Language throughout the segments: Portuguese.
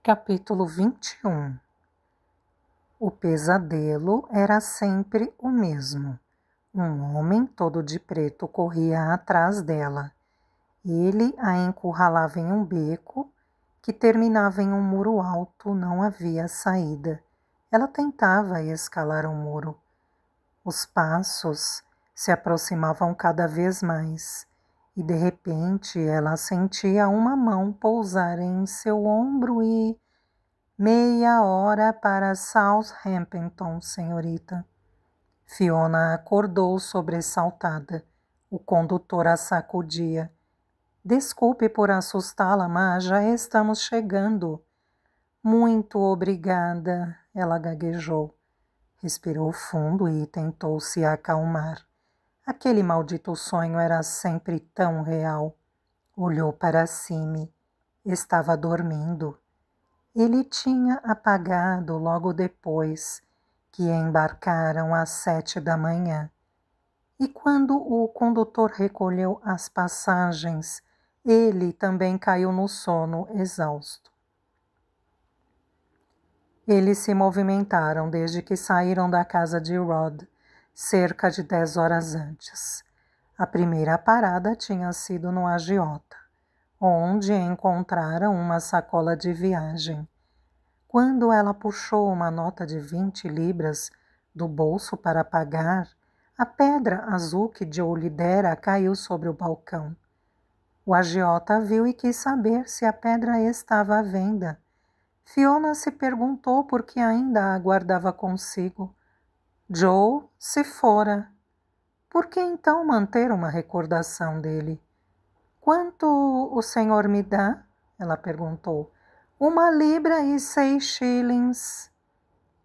Capítulo 21. O pesadelo era sempre o mesmo. Um homem todo de preto corria atrás dela. Ele a encurralava em um beco que terminava em um muro alto, não havia saída. Ela tentava escalar o muro. Os passos se aproximavam cada vez mais e de repente ela sentia uma mão pousar em seu ombro e... Meia hora para Southampton, senhorita. Fiona acordou sobressaltada. O condutor a sacudia. Desculpe por assustá-la, mas já estamos chegando. Muito obrigada, ela gaguejou. Respirou fundo e tentou se acalmar. Aquele maldito sonho era sempre tão real. Olhou para cima. Estava dormindo. Ele tinha apagado logo depois que embarcaram às 7 da manhã. E quando o condutor recolheu as passagens, ele também caiu no sono, exausto. Eles se movimentaram desde que saíram da casa de Rod, cerca de 10 horas antes. A primeira parada tinha sido no agiota, onde encontraram uma sacola de viagem. Quando ela puxou uma nota de 20 libras do bolso para pagar, a pedra azul que Joe lhe dera caiu sobre o balcão. O agiota viu e quis saber se a pedra estava à venda. Fiona se perguntou por que ainda a guardava consigo. Joe se fora. Por que então manter uma recordação dele? Quanto o senhor me dá? Ela perguntou. 1 libra e 6 shillings.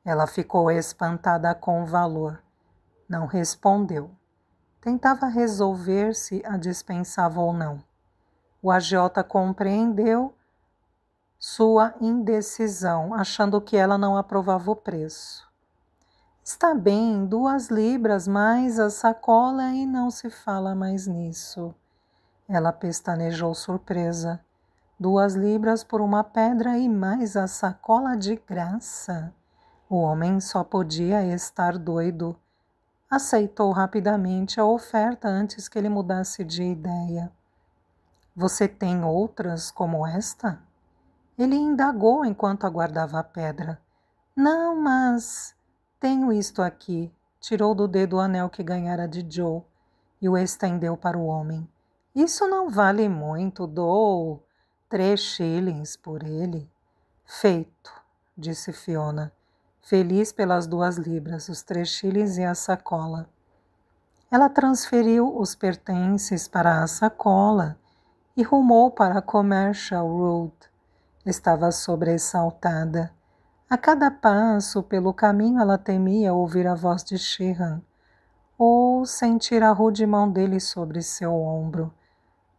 Ela ficou espantada com o valor. Não respondeu. Tentava resolver se a dispensava ou não. O agiota compreendeu sua indecisão, achando que ela não aprovava o preço. Está bem, 2 libras mais a sacola e não se fala mais nisso. Ela pestanejou surpresa. 2 libras por uma pedra e mais a sacola de graça. O homem só podia estar doido. Aceitou rapidamente a oferta antes que ele mudasse de ideia. Você tem outras como esta? Ele indagou enquanto aguardava a pedra. Não, mas tenho isto aqui. Tirou do dedo o anel que ganhara de Joe e o estendeu para o homem. Isso não vale muito, dou 3 shillings por ele. Feito, disse Fiona, feliz pelas 2 libras, os 3 shillings e a sacola. Ela transferiu os pertences para a sacola e rumou para a Commercial Road. Estava sobressaltada. A cada passo pelo caminho ela temia ouvir a voz de Sheehan ou sentir a rude mão dele sobre seu ombro.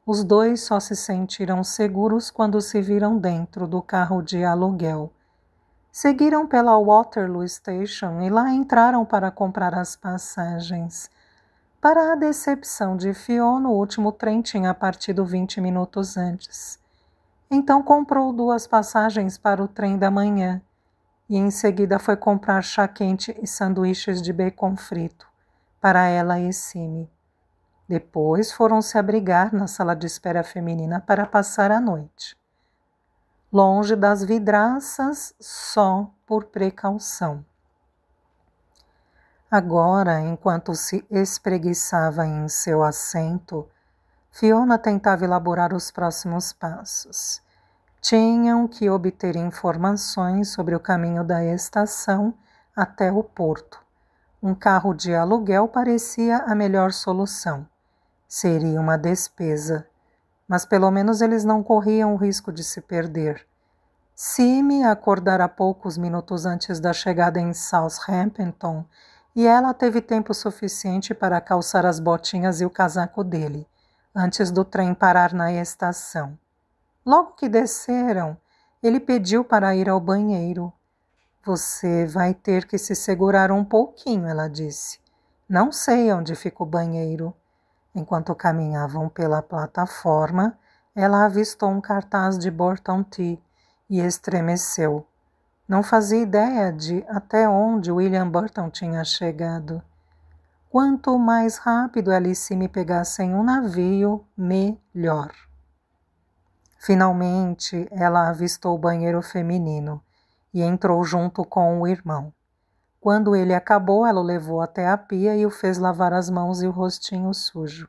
Os dois só se sentiram seguros quando se viram dentro do carro de aluguel. Seguiram pela Waterloo Station e lá entraram para comprar as passagens. Para a decepção de Fiona, o último trem tinha partido 20 minutos antes. Então comprou 2 passagens para o trem da manhã e em seguida foi comprar chá quente e sanduíches de bacon frito para ela e Simi. Depois foram se abrigar na sala de espera feminina para passar a noite. Longe das vidraças, só por precaução. Agora, enquanto se espreguiçava em seu assento, Fiona tentava elaborar os próximos passos. Tinham que obter informações sobre o caminho da estação até o porto. Um carro de aluguel parecia a melhor solução. Seria uma despesa, mas pelo menos eles não corriam o risco de se perder. Simi acordara poucos minutos antes da chegada em Southampton e ela teve tempo suficiente para calçar as botinhas e o casaco dele, antes do trem parar na estação. Logo que desceram, ele pediu para ir ao banheiro. Você vai ter que se segurar um pouquinho, ela disse. Não sei onde fica o banheiro. Enquanto caminhavam pela plataforma, ela avistou um cartaz de Burton Tea e estremeceu. Não fazia ideia de até onde William Burton tinha chegado. Quanto mais rápido Alice me pegasse em um navio, melhor. Finalmente, ela avistou o banheiro feminino e entrou junto com o irmão. Quando ele acabou, ela o levou até a pia e o fez lavar as mãos e o rostinho sujo.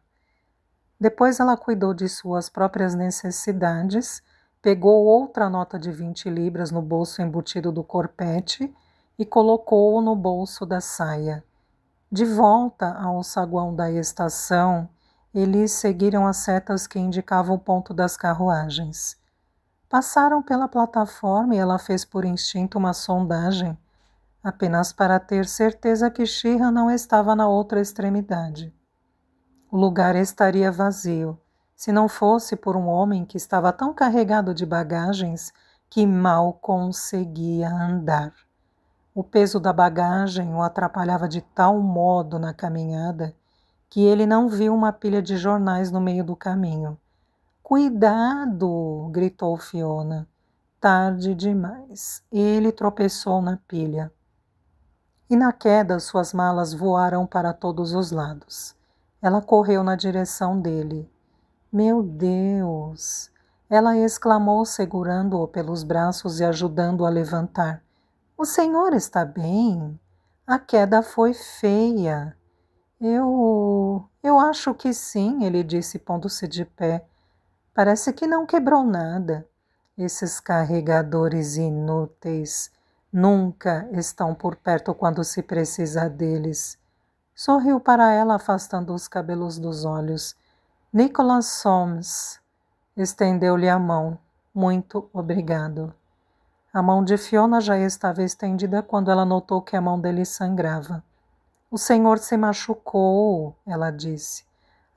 Depois ela cuidou de suas próprias necessidades, pegou outra nota de 20 libras no bolso embutido do corpete e colocou-o no bolso da saia. De volta ao saguão da estação, eles seguiram as setas que indicavam o ponto das carruagens. Passaram pela plataforma e ela fez por instinto uma sondagem, apenas para ter certeza que Sheehan não estava na outra extremidade. O lugar estaria vazio, se não fosse por um homem que estava tão carregado de bagagens que mal conseguia andar. O peso da bagagem o atrapalhava de tal modo na caminhada que ele não viu uma pilha de jornais no meio do caminho. "Cuidado!" gritou Fiona. Tarde demais. Ele tropeçou na pilha. E na queda suas malas voaram para todos os lados. Ela correu na direção dele. "Meu Deus!" Ela exclamou, segurando-o pelos braços e ajudando-o a levantar. "O senhor está bem? A queda foi feia." Eu acho que sim," ele disse, pondo-se de pé. "Parece que não quebrou nada. Esses carregadores inúteis nunca estão por perto quando se precisa deles." Sorriu para ela, afastando os cabelos dos olhos. "Nicholas Soames." Estendeu-lhe a mão. "Muito obrigado." A mão de Fiona já estava estendida quando ela notou que a mão dele sangrava. "O senhor se machucou," ela disse.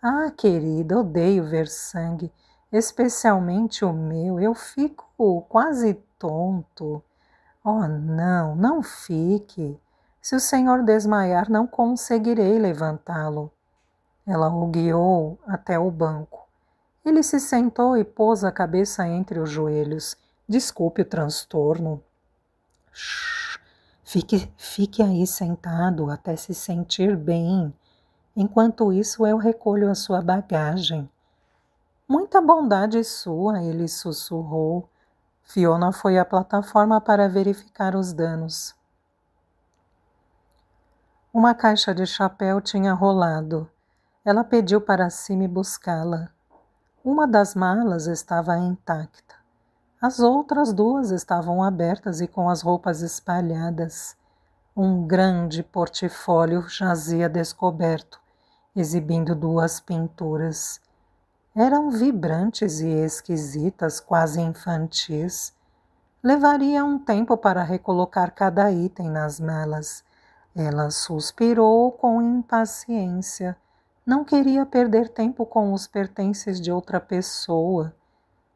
"Ah, querida, odeio ver sangue, especialmente o meu. Eu fico quase tonto." "Oh, não, não fique. Se o senhor desmaiar, não conseguirei levantá-lo." Ela o guiou até o banco. Ele se sentou e pôs a cabeça entre os joelhos. "Desculpe o transtorno." "Shh, fique aí sentado até se sentir bem. Enquanto isso, eu recolho a sua bagagem." "Muita bondade sua," ele sussurrou. Fiona foi à plataforma para verificar os danos. Uma caixa de chapéu tinha rolado. Ela pediu para Simi buscá-la. Uma das malas estava intacta. As outras duas estavam abertas e com as roupas espalhadas. Um grande portfólio jazia descoberto, exibindo duas pinturas. Eram vibrantes e esquisitas, quase infantis. Levaria um tempo para recolocar cada item nas malas. Ela suspirou com impaciência. Não queria perder tempo com os pertences de outra pessoa.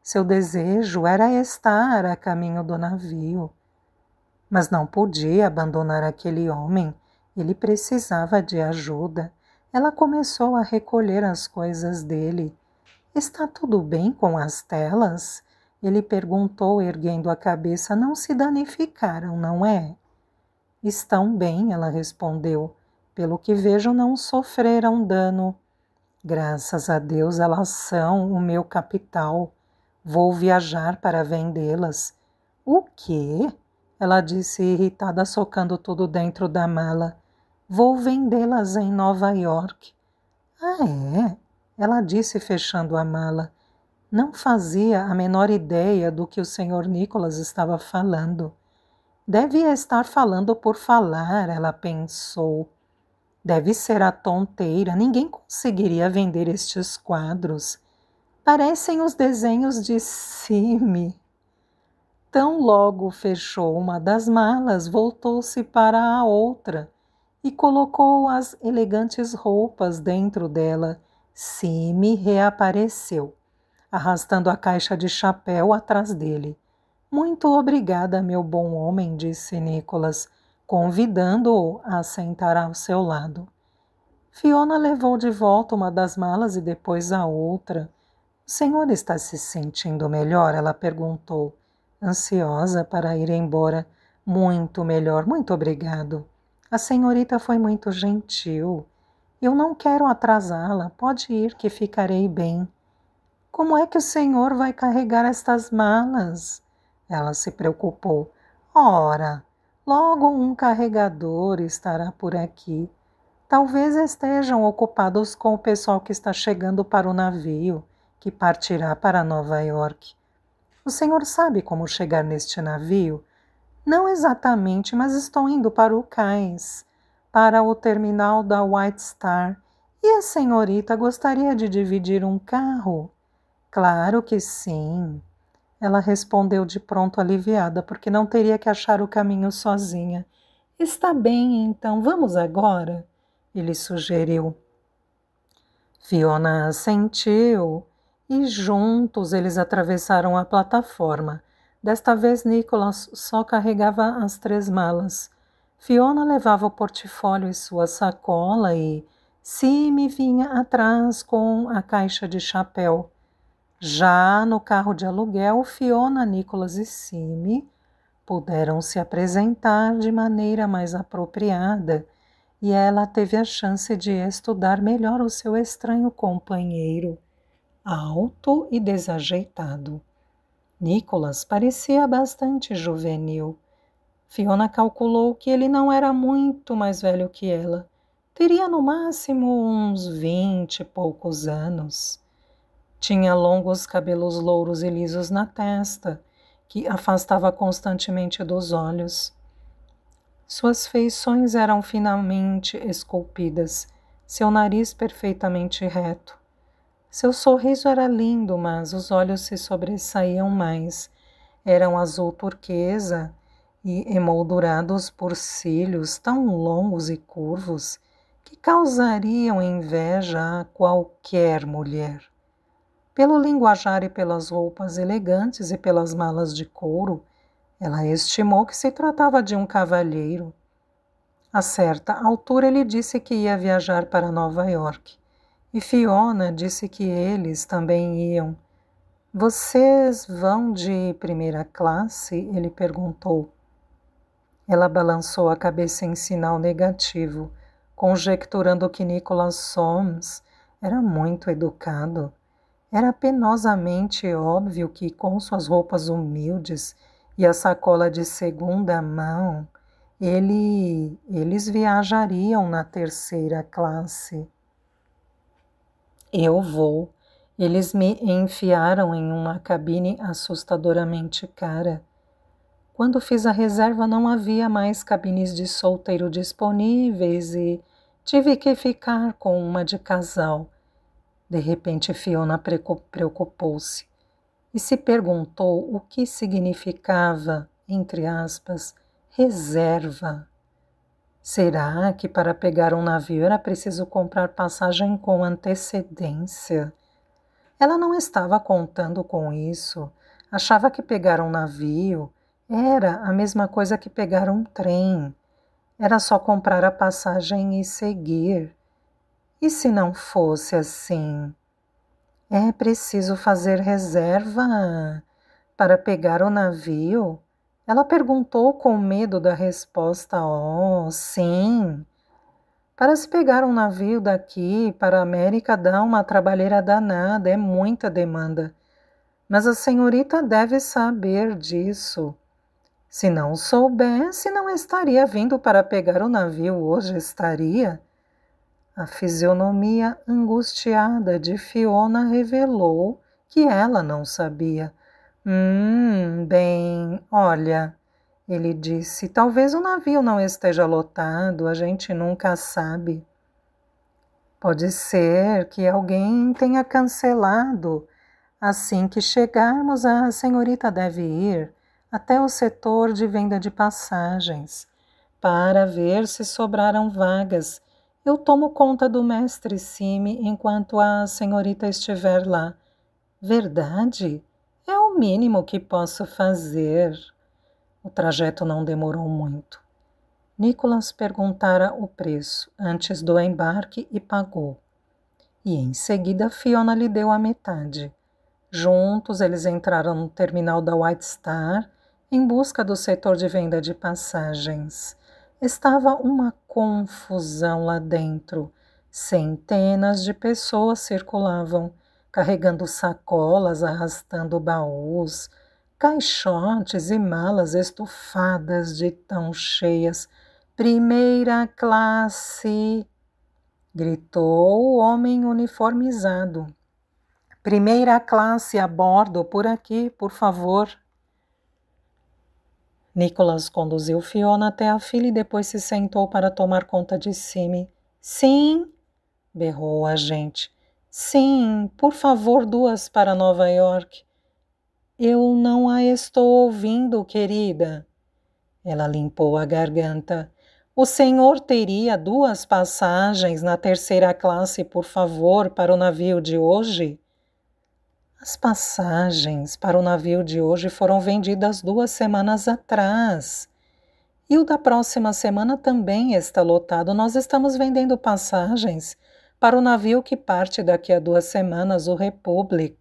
Seu desejo era estar a caminho do navio. Mas não podia abandonar aquele homem. Ele precisava de ajuda. Ela começou a recolher as coisas dele. "Está tudo bem com as telas?" Ele perguntou, erguendo a cabeça. "Não se danificaram, não é?" "Estão bem," ela respondeu. "Pelo que vejo, não sofreram dano." "Graças a Deus, elas são o meu capital. Vou viajar para vendê-las." "O quê?" ela disse irritada, socando tudo dentro da mala. "Vou vendê-las em Nova York." "Ah, é?" ela disse, fechando a mala. Não fazia a menor ideia do que o Sr. Nicholas estava falando. Devia estar falando por falar, ela pensou. Deve ser a tonteira, ninguém conseguiria vender estes quadros. Parecem os desenhos de Simi. Tão logo fechou uma das malas, voltou-se para a outra e colocou as elegantes roupas dentro dela. Simi reapareceu, arrastando a caixa de chapéu atrás dele. "Muito obrigada, meu bom homem," disse Nicholas, convidando-o a sentar ao seu lado. Fiona levou de volta uma das malas e depois a outra. "O senhor está se sentindo melhor?" ela perguntou. ansiosa para ir embora. Muito melhor, muito obrigado. A senhorita foi muito gentil. Eu não quero atrasá-la. Pode ir, que ficarei bem. Como é que o senhor vai carregar estas malas? Ela se preocupou. Ora, logo um carregador estará por aqui. Talvez estejam ocupados com o pessoal que está chegando para o navio, que partirá para Nova York. O senhor sabe como chegar neste navio? Não exatamente, mas estou indo para o cais, para o terminal da White Star. E a senhorita gostaria de dividir um carro? Claro que sim. Ela respondeu de pronto aliviada, porque não teria que achar o caminho sozinha. Está bem, então, vamos agora? Ele sugeriu. Fiona assentiu e juntos eles atravessaram a plataforma. Desta vez Nicholas só carregava as 3 malas. Fiona levava o portfólio e sua sacola e Simi vinha atrás com a caixa de chapéu. Já no carro de aluguel, Fiona, Nicholas e Simi puderam se apresentar de maneira mais apropriada e ela teve a chance de estudar melhor o seu estranho companheiro, alto e desajeitado. Nicholas parecia bastante juvenil. Fiona calculou que ele não era muito mais velho que ela. Teria no máximo uns 20 e poucos anos. Tinha longos cabelos louros e lisos na testa, que afastava constantemente dos olhos. Suas feições eram finamente esculpidas, seu nariz perfeitamente reto. Seu sorriso era lindo, mas os olhos se sobressaíam mais. Eram azul turquesa e emoldurados por cílios tão longos e curvos que causariam inveja a qualquer mulher. Pelo linguajar e pelas roupas elegantes e pelas malas de couro, ela estimou que se tratava de um cavalheiro. A certa altura ele disse que ia viajar para Nova York. E Fiona disse que eles também iam. Vocês vão de primeira classe? Ele perguntou. Ela balançou a cabeça em sinal negativo, conjecturando que Nicholas Soames era muito educado. Era penosamente óbvio que, com suas roupas humildes e a sacola de segunda mão, eles viajariam na terceira classe. Eu vou. Eles me enfiaram em uma cabine assustadoramente cara. Quando fiz a reserva não havia mais cabines de solteiro disponíveis e tive que ficar com uma de casal. De repente Fiona preocupou-se e se perguntou o que significava, entre aspas, reserva. Será que para pegar um navio era preciso comprar passagem com antecedência? Ela não estava contando com isso. Achava que pegar um navio era a mesma coisa que pegar um trem. Era só comprar a passagem e seguir. E se não fosse assim? É preciso fazer reserva para pegar o navio? Ela perguntou com medo da resposta. Oh, sim. Para se pegar um navio daqui para a América dá uma trabalheira danada, é muita demanda. Mas a senhorita deve saber disso. Se não soubesse, não estaria vindo para pegar o navio hoje, estaria? A fisionomia angustiada de Fiona revelou que ela não sabia. Bem, olha, ele disse, talvez o navio não esteja lotado, a gente nunca sabe. Pode ser que alguém tenha cancelado. Assim que chegarmos, a senhorita deve ir até o setor de venda de passagens para ver se sobraram vagas. Eu tomo conta do mestre Simi enquanto a senhorita estiver lá. Verdade? É o mínimo que posso fazer. O trajeto não demorou muito. Nicholas perguntara o preço antes do embarque e pagou. E em seguida Fiona lhe deu a metade. Juntos, eles entraram no terminal da White Star em busca do setor de venda de passagens. Estava uma confusão lá dentro. Centenas de pessoas circulavam, carregando sacolas, arrastando baús, caixotes e malas estufadas de tão cheias. Primeira classe! Gritou o homem uniformizado. Primeira classe a bordo, por aqui, por favor. Nicholas conduziu Fiona até a fila e depois se sentou para tomar conta de Simi. Sim, berrou o agente. Sim, por favor, 2 para Nova York. Eu não a estou ouvindo, querida. Ela limpou a garganta. O senhor teria 2 passagens na terceira classe, por favor, para o navio de hoje? As passagens para o navio de hoje foram vendidas 2 semanas atrás. E o da próxima semana também está lotado. Nós estamos vendendo passagens para o navio que parte daqui a 2 semanas, o Republic.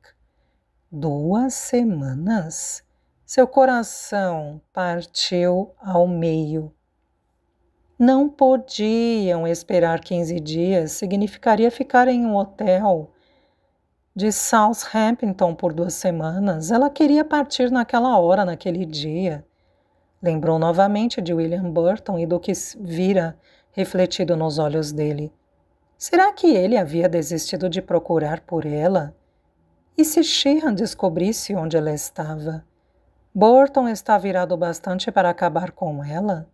2 semanas? Seu coração partiu ao meio. Não podiam esperar 15 dias. Significaria ficar em um hotel de Southampton por 2 semanas. Ela queria partir naquela hora, naquele dia. Lembrou novamente de William Burton e do que vira refletido nos olhos dele. Será que ele havia desistido de procurar por ela? E se Sheehan descobrisse onde ela estava? Burton está virado bastante para acabar com ela?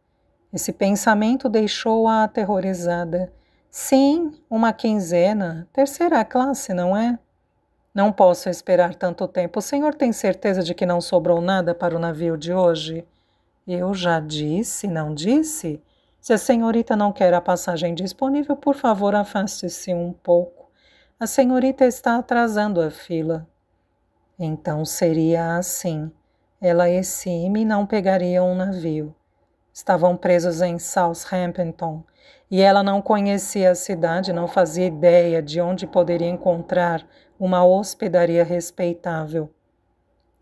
Esse pensamento deixou-a aterrorizada. Sim, uma quinzena, terceira classe, não é? Não posso esperar tanto tempo. O senhor tem certeza de que não sobrou nada para o navio de hoje? Eu já disse, não disse? Se a senhorita não quer a passagem disponível, por favor, afaste-se um pouco. A senhorita está atrasando a fila. Então seria assim. Ela e Simi não pegariam um navio. Estavam presos em Southampton e ela não conhecia a cidade, não fazia ideia de onde poderia encontrar uma hospedaria respeitável.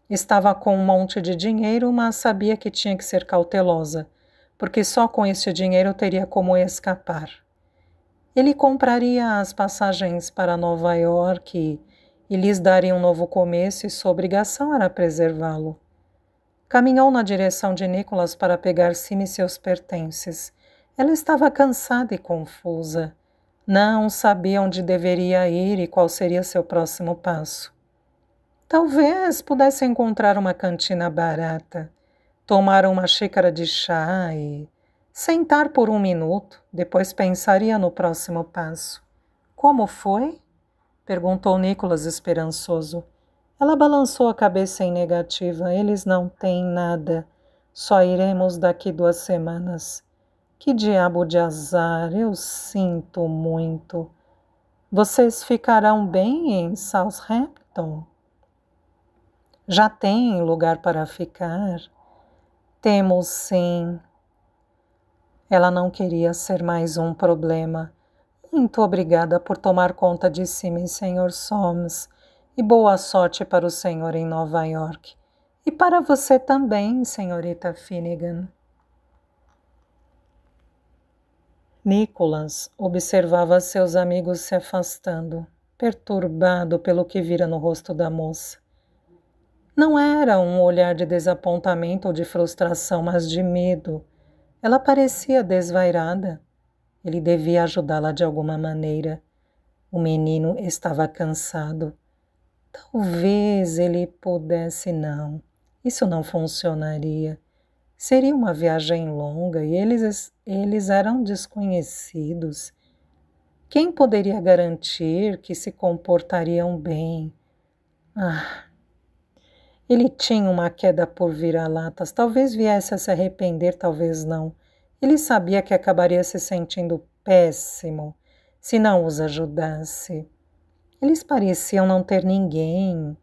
Estava com um monte de dinheiro, mas sabia que tinha que ser cautelosa, porque só com esse dinheiro teria como escapar. Ele compraria as passagens para Nova York e lhes daria um novo começo e sua obrigação era preservá-lo. Caminhou na direção de Nicholas para pegar Simi e seus pertences. Ela estava cansada e confusa. Não sabia onde deveria ir e qual seria seu próximo passo. Talvez pudesse encontrar uma cantina barata, tomar uma xícara de chá e sentar por 1 minuto, depois pensaria no próximo passo. Como foi? Perguntou Nicholas esperançoso. Ela balançou a cabeça em negativa. Eles não têm nada. Só iremos daqui 2 semanas. Que diabo de azar, eu sinto muito. Vocês ficarão bem em Southampton? Já tem lugar para ficar? Temos sim. Ela não queria ser mais um problema. Muito obrigada por tomar conta de Simi, Sr. Soames. E boa sorte para o senhor em Nova York. E para você também, senhorita Finnegan. Nicholas observava seus amigos se afastando, perturbado pelo que vira no rosto da moça. Não era um olhar de desapontamento ou de frustração, mas de medo. Ela parecia desvairada. Ele devia ajudá-la de alguma maneira. O menino estava cansado. Talvez ele pudesse não. Isso não funcionaria. Seria uma viagem longa e eles eram desconhecidos. Quem poderia garantir que se comportariam bem? Ele tinha uma queda por vira-latas. Talvez viesse a se arrepender, talvez não. Ele sabia que acabaria se sentindo péssimo se não os ajudasse. Eles pareciam não ter ninguém.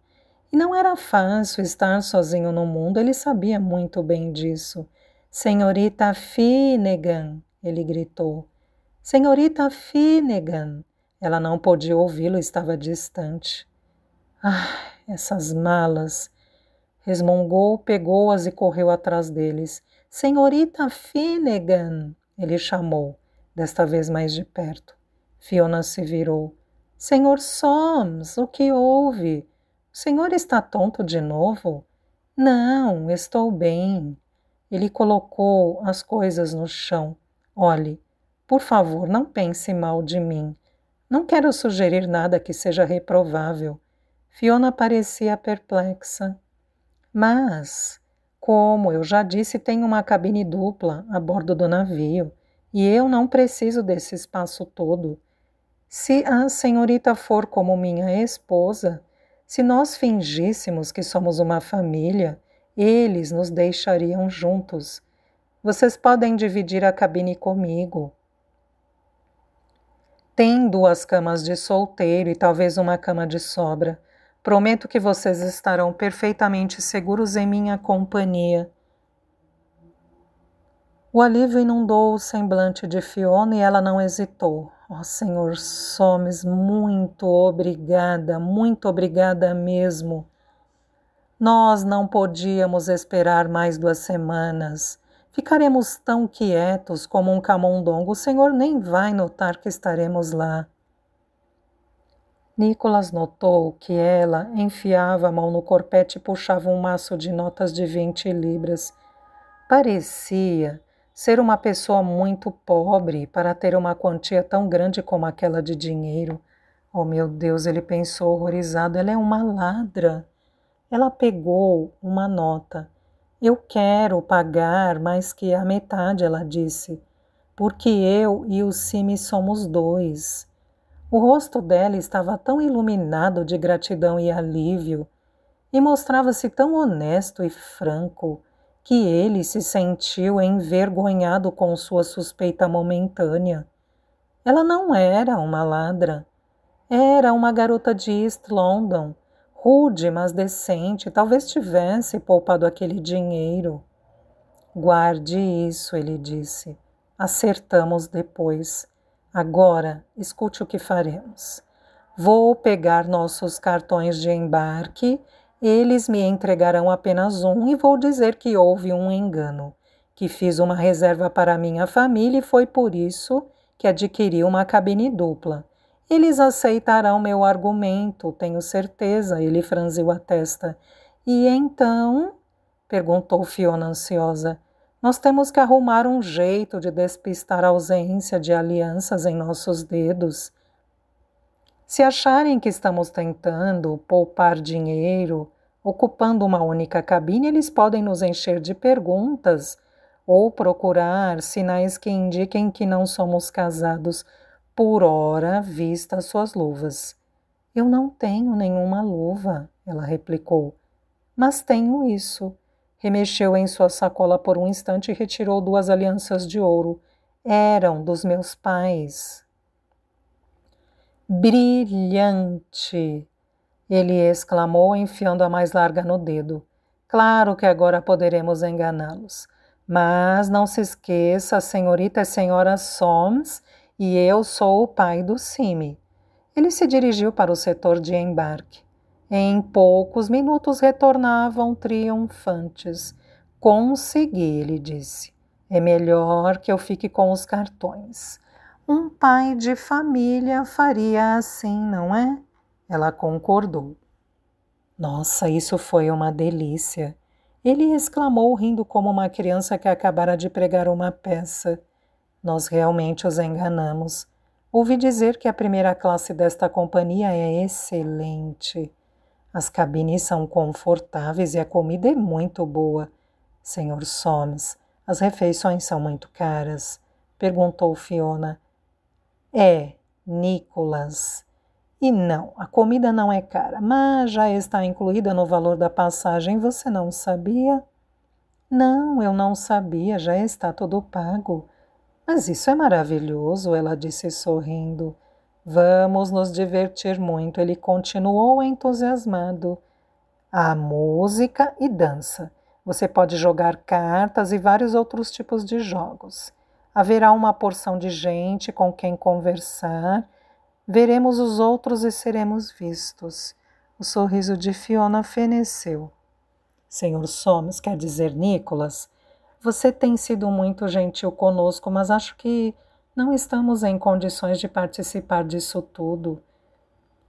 E não era fácil estar sozinho no mundo, ele sabia muito bem disso. Senhorita Finnegan, ele gritou. Senhorita Finnegan. Ela não podia ouvi-lo, estava distante. Ah, essas malas! Resmungou, pegou-as e correu atrás deles. Senhorita Finnegan! Ele chamou, desta vez mais de perto. Fiona se virou. Senhor Soames, o que houve? O senhor está tonto de novo? Não, estou bem. Ele colocou as coisas no chão. Olhe, por favor, não pense mal de mim. Não quero sugerir nada que seja reprovável. Fiona parecia perplexa. Mas, como eu já disse, tem uma cabine dupla a bordo do navio e eu não preciso desse espaço todo. Se a senhorita for como minha esposa, se nós fingíssemos que somos uma família, eles nos deixariam juntos. Vocês podem dividir a cabine comigo. Tem 2 camas de solteiro e talvez uma cama de sobra. Prometo que vocês estarão perfeitamente seguros em minha companhia. O alívio inundou o semblante de Fiona e ela não hesitou. Oh, Sr. Soames, muito obrigada mesmo. Nós não podíamos esperar mais 2 semanas. Ficaremos tão quietos como um camundongo. O senhor nem vai notar que estaremos lá. Nicholas notou que ela enfiava a mão no corpete e puxava um maço de notas de 20 libras. Parecia ser uma pessoa muito pobre para ter uma quantia tão grande como aquela de dinheiro. Oh, meu Deus, ele pensou horrorizado, ela é uma ladra. Ela pegou uma nota. Eu quero pagar mais que a metade, ela disse, porque eu e o Simi somos 2. O rosto dela estava tão iluminado de gratidão e alívio, e mostrava-se tão honesto e franco, que ele se sentiu envergonhado com sua suspeita momentânea. Ela não era uma ladra. Era uma garota de East London, rude, mas decente, talvez tivesse poupado aquele dinheiro. Guarde isso, ele disse. Acertamos depois. Agora, escute o que faremos. Vou pegar nossos cartões de embarque, eles me entregarão apenas um e vou dizer que houve um engano, que fiz uma reserva para minha família e foi por isso que adquiri uma cabine dupla. Eles aceitarão meu argumento, tenho certeza, ele franziu a testa. E então? Perguntou Fiona ansiosa. Nós temos que arrumar um jeito de despistar a ausência de alianças em nossos dedos. Se acharem que estamos tentando poupar dinheiro, ocupando uma única cabine, eles podem nos encher de perguntas ou procurar sinais que indiquem que não somos casados. Por ora, vista suas luvas. Eu não tenho nenhuma luva, ela replicou. Mas tenho isso. Remexeu em sua sacola por um instante e retirou 2 alianças de ouro. Eram dos meus pais. Brilhante! Ele exclamou, enfiando a mais larga no dedo. Claro que agora poderemos enganá-los. Mas não se esqueça, a senhorita é senhora Soames e eu sou o pai do Simi. Ele se dirigiu para o setor de embarque. Em poucos minutos retornavam triunfantes. Consegui, ele disse. É melhor que eu fique com os cartões. Um pai de família faria assim, não é? Ela concordou. Nossa, isso foi uma delícia. Ele exclamou, rindo como uma criança que acabara de pregar uma peça. Nós realmente os enganamos. Ouvi dizer que a primeira classe desta companhia é excelente. As cabines são confortáveis e a comida é muito boa. Sr. Soames, as refeições são muito caras? Perguntou Fiona. É, Nicholas. E não, a comida não é cara, mas já está incluída no valor da passagem. Você não sabia? Não, eu não sabia, já está tudo pago. Mas isso é maravilhoso, ela disse sorrindo. Vamos nos divertir muito, ele continuou entusiasmado. Há música e dança. Você pode jogar cartas e vários outros tipos de jogos. Haverá uma porção de gente com quem conversar. Veremos os outros e seremos vistos. O O sorriso de Fiona feneceu. Senhor Soames, quer dizer Nicholas, você tem sido muito gentil conosco, mas acho que não estamos em condições de participar disso tudo.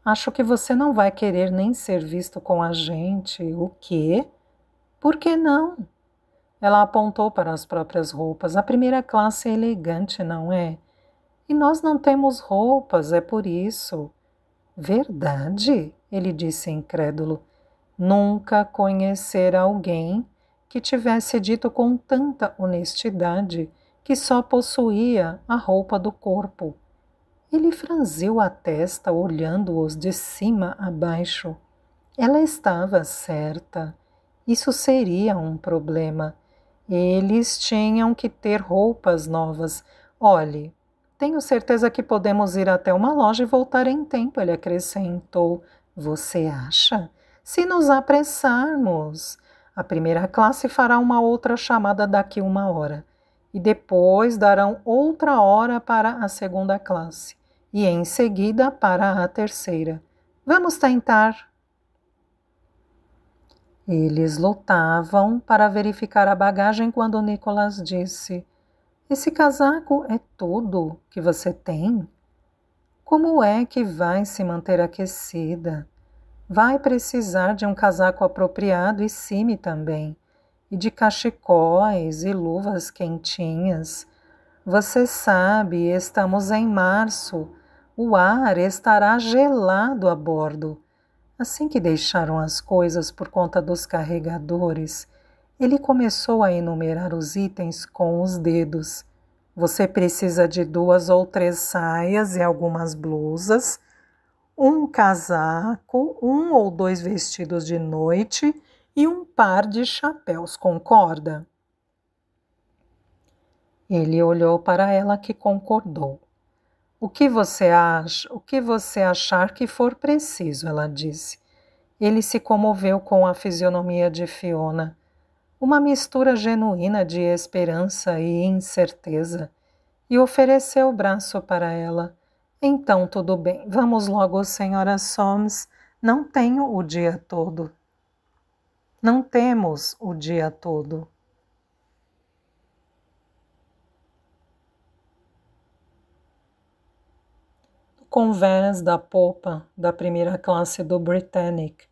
Acho que você não vai querer nem ser visto com a gente. O quê? Por que não? Ela apontou para as próprias roupas. A primeira classe é elegante, não é? E nós não temos roupas, é por isso. Verdade? Ele disse incrédulo. Nunca conhecera alguém que tivesse dito com tanta honestidade que só possuía a roupa do corpo. Ele franziu a testa, olhando-os de cima a baixo. Ela estava certa. Isso seria um problema. Eles tinham que ter roupas novas. Olhe, tenho certeza que podemos ir até uma loja e voltar em tempo, ele acrescentou. Você acha? Se nos apressarmos. A primeira classe fará uma outra chamada daqui 1 hora. E depois darão outra hora para a segunda classe. E em seguida para a terceira. Vamos tentar. Eles lutavam para verificar a bagagem quando Nicholas disse: Esse casaco é tudo que você tem? Como é que vai se manter aquecida? Vai precisar de um casaco apropriado e cime também, e de cachecóis e luvas quentinhas. Você sabe, estamos em março. O ar estará gelado a bordo. Assim que deixaram as coisas por conta dos carregadores, ele começou a enumerar os itens com os dedos. Você precisa de 2 ou 3 saias e algumas blusas, um casaco, 1 ou 2 vestidos de noite e um par de chapéus, concorda? Ele olhou para ela, que concordou. O que você acha? O que você achar que for preciso, ela disse. Ele se comoveu com a fisionomia de Fiona, uma mistura genuína de esperança e incerteza, e ofereceu o braço para ela. Então, tudo bem, vamos logo, senhora Soames. Não tenho o dia todo. Não temos o dia todo. Convés da popa da primeira classe do Britannic.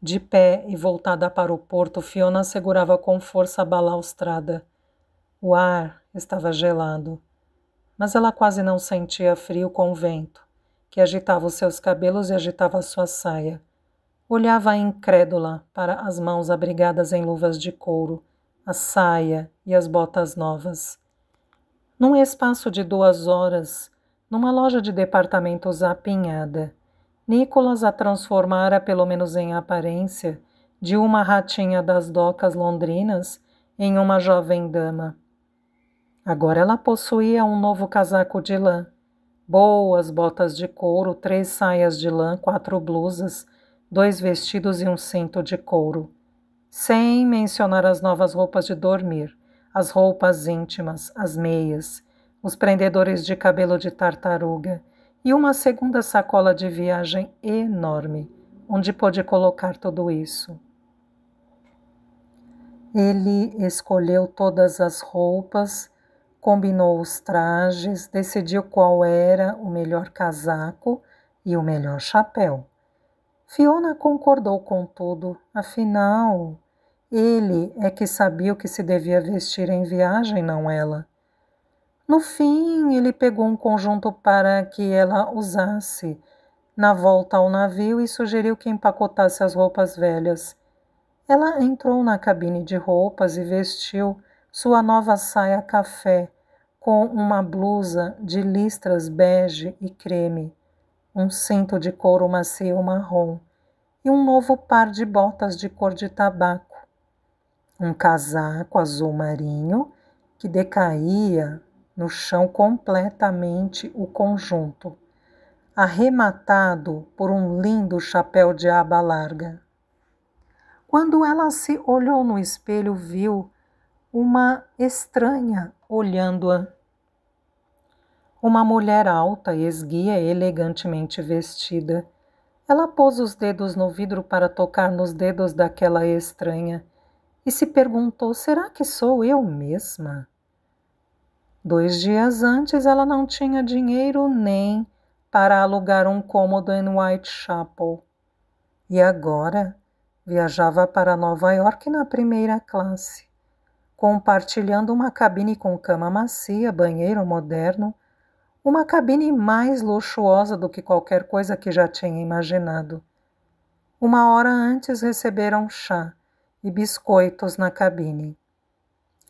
De pé e voltada para o porto, Fiona segurava com força a balaustrada. O ar estava gelado, mas ela quase não sentia frio com o vento, que agitava os seus cabelos e agitava sua saia. Olhava incrédula para as mãos abrigadas em luvas de couro, a saia e as botas novas. Num espaço de 2 horas, numa loja de departamentos apinhada, Nicholas a transformara, pelo menos em aparência, de uma ratinha das docas londrinas em uma jovem dama. Agora ela possuía um novo casaco de lã, boas botas de couro, 3 saias de lã, 4 blusas, 2 vestidos e um cinto de couro. Sem mencionar as novas roupas de dormir, as roupas íntimas, as meias, os prendedores de cabelo de tartaruga e uma segunda sacola de viagem enorme, onde pôde colocar tudo isso. Ele escolheu todas as roupas, combinou os trajes, decidiu qual era o melhor casaco e o melhor chapéu. Fiona concordou com tudo, afinal, ele é que sabia o que se devia vestir em viagem, não ela. No fim, ele pegou um conjunto para que ela usasse na volta ao navio e sugeriu que empacotasse as roupas velhas. Ela entrou na cabine de roupas e vestiu sua nova saia café com uma blusa de listras bege e creme, um cinto de couro macio marrom e um novo par de botas de cor de tabaco. Um casaco azul marinho que decaía no chão completamente o conjunto, arrematado por um lindo chapéu de aba larga. Quando ela se olhou no espelho, viu uma estranha olhando-a. Uma mulher alta, esguia e elegantemente vestida. Ela pôs os dedos no vidro para tocar nos dedos daquela estranha e se perguntou: será que sou eu mesma? 2 dias antes ela não tinha dinheiro nem para alugar um cômodo em Whitechapel. E agora viajava para Nova York na primeira classe, compartilhando uma cabine com cama macia, banheiro moderno, uma cabine mais luxuosa do que qualquer coisa que já tinha imaginado. 1 hora antes receberam chá e biscoitos na cabine.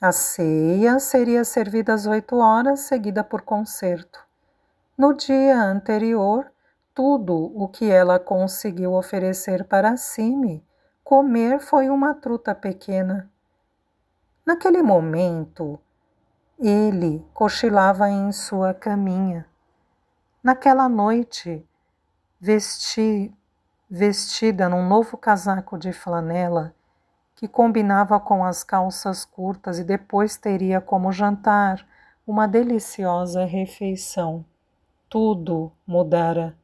A ceia seria servida às 8 horas, seguida por concerto. No dia anterior, tudo o que ela conseguiu oferecer para Simi comer foi uma truta pequena. Naquele momento, ele cochilava em sua caminha. Naquela noite, vestida num novo casaco de flanela, que combinava com as calças curtas e depois teria como jantar uma deliciosa refeição. Tudo mudara.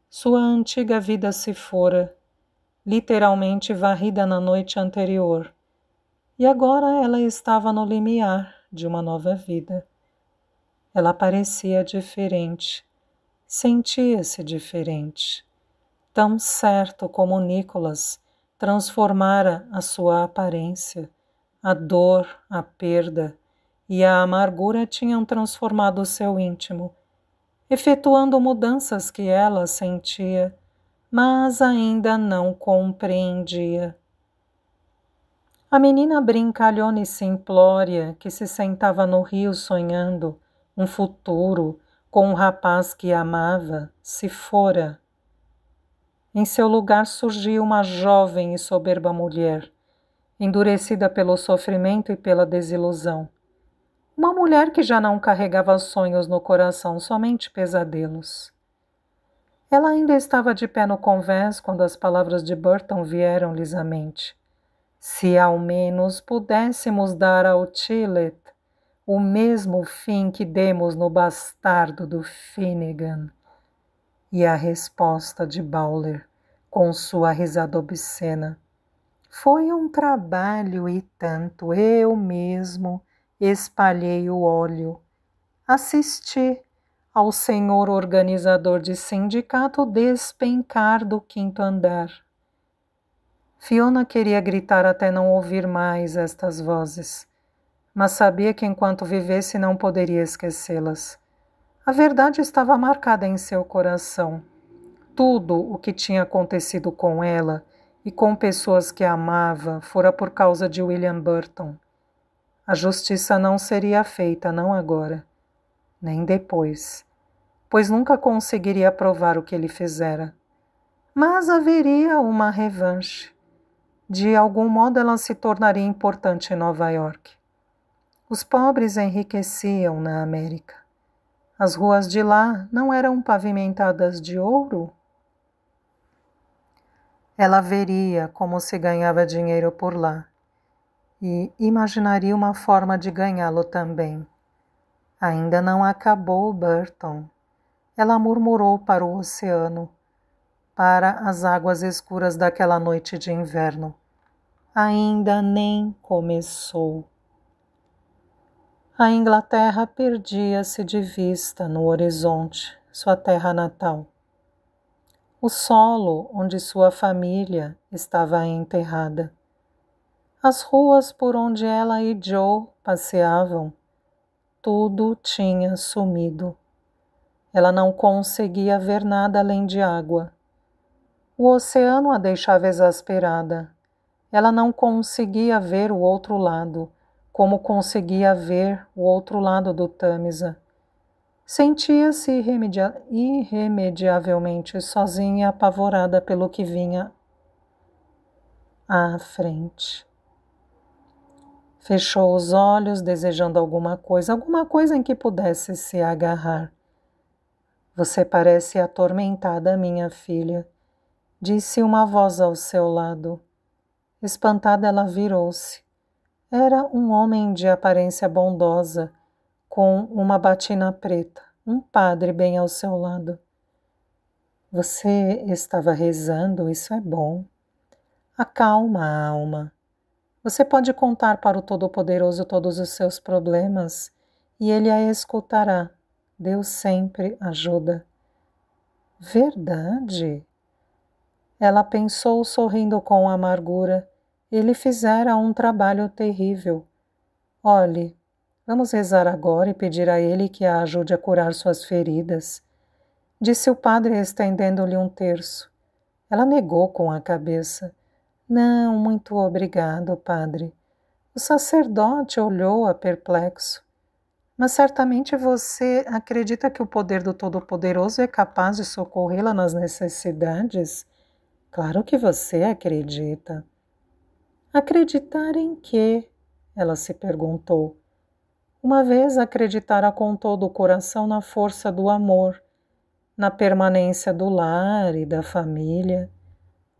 Sua antiga vida se fora, literalmente varrida na noite anterior, e agora ela estava no limiar de uma nova vida. Ela parecia diferente, sentia-se diferente, tão certo como Nicholas transformara a sua aparência. A dor, a perda e a amargura tinham transformado o seu íntimo, efetuando mudanças que ela sentia, mas ainda não compreendia. A menina brincalhona e simplória que se sentava no rio sonhando um futuro com um rapaz que amava se fora. Em seu lugar surgiu uma jovem e soberba mulher, endurecida pelo sofrimento e pela desilusão. Uma mulher que já não carregava sonhos no coração, somente pesadelos. Ela ainda estava de pé no convés quando as palavras de Burton vieram-lhes à mente. Se ao menos pudéssemos dar ao Tillet o mesmo fim que demos no bastardo do Finnegan. E a resposta de Bowler, com sua risada obscena. Foi um trabalho e tanto, eu mesmo espalhei o óleo. Assisti ao senhor organizador de sindicato despencar do 5º andar. Fiona queria gritar até não ouvir mais estas vozes, mas sabia que enquanto vivesse não poderia esquecê-las. A verdade estava marcada em seu coração. Tudo o que tinha acontecido com ela e com pessoas que amava fora por causa de William Burton. A justiça não seria feita, não agora, nem depois, pois nunca conseguiria provar o que ele fizera. Mas haveria uma revanche. De algum modo ela se tornaria importante em Nova York. Os pobres enriqueciam na América. As ruas de lá não eram pavimentadas de ouro? Ela veria como se ganhava dinheiro por lá e imaginaria uma forma de ganhá-lo também. Ainda não acabou, Burton. Ela murmurou para o oceano, para as águas escuras daquela noite de inverno. Ainda nem começou. A Inglaterra perdia-se de vista no horizonte, sua terra natal. O solo onde sua família estava enterrada. As ruas por onde ela e Joe passeavam, tudo tinha sumido. Ela não conseguia ver nada além de água. O oceano a deixava exasperada. Ela não conseguia ver o outro lado, como conseguia ver o outro lado do Tâmisa. Sentia-se irremediavelmente sozinha e apavorada pelo que vinha à frente. Fechou os olhos, desejando alguma coisa em que pudesse se agarrar. Você parece atormentada, minha filha, disse uma voz ao seu lado. Espantada, ela virou-se. Era um homem de aparência bondosa, com uma batina preta, um padre bem ao seu lado. Você estava rezando, isso é bom. Acalma a alma. Você pode contar para o Todo-Poderoso todos os seus problemas e ele a escutará. Deus sempre ajuda. Verdade? Ela pensou sorrindo com amargura. Ele fizera um trabalho terrível. Olhe, vamos rezar agora e pedir a ele que a ajude a curar suas feridas, disse o padre estendendo-lhe um terço. Ela negou com a cabeça. Não, muito obrigado, padre. O sacerdote olhou-a perplexo. Mas certamente você acredita que o poder do Todo-Poderoso é capaz de socorrê-la nas necessidades? Claro que você acredita. Acreditar em quê? Ela se perguntou. Uma vez acreditara com todo o coração na força do amor, na permanência do lar e da família.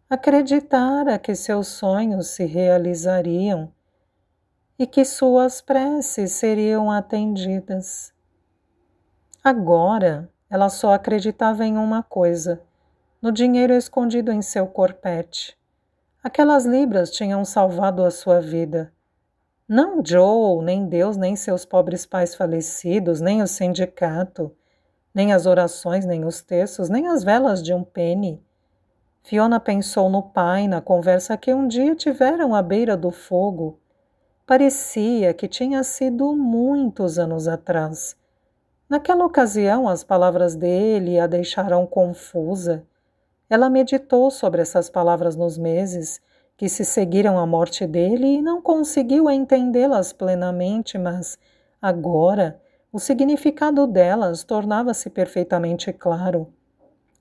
Acreditara que seus sonhos se realizariam e que suas preces seriam atendidas. Agora, ela só acreditava em uma coisa, no dinheiro escondido em seu corpete. Aquelas libras tinham salvado a sua vida. Não Joe, nem Deus, nem seus pobres pais falecidos, nem o sindicato, nem as orações, nem os terços, nem as velas de um penny. Fiona pensou no pai, na conversa que um dia tiveram à beira do fogo. Parecia que tinha sido muitos anos atrás. Naquela ocasião, as palavras dele a deixaram confusa. Ela meditou sobre essas palavras nos meses que se seguiram à morte dele e não conseguiu entendê-las plenamente, mas agora o significado delas tornava-se perfeitamente claro.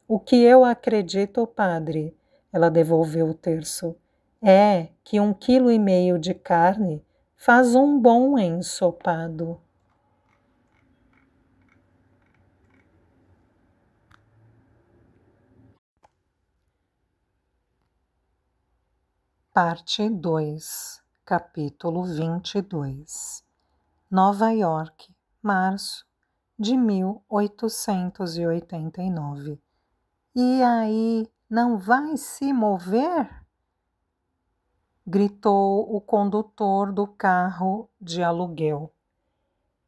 O que eu acredito, padre, ela devolveu o terço, é que 1,5 quilo de carne faz um bom ensopado. Parte 2, capítulo 22. Nova York, março de 1889. E aí, não vai se mover? Gritou o condutor do carro de aluguel.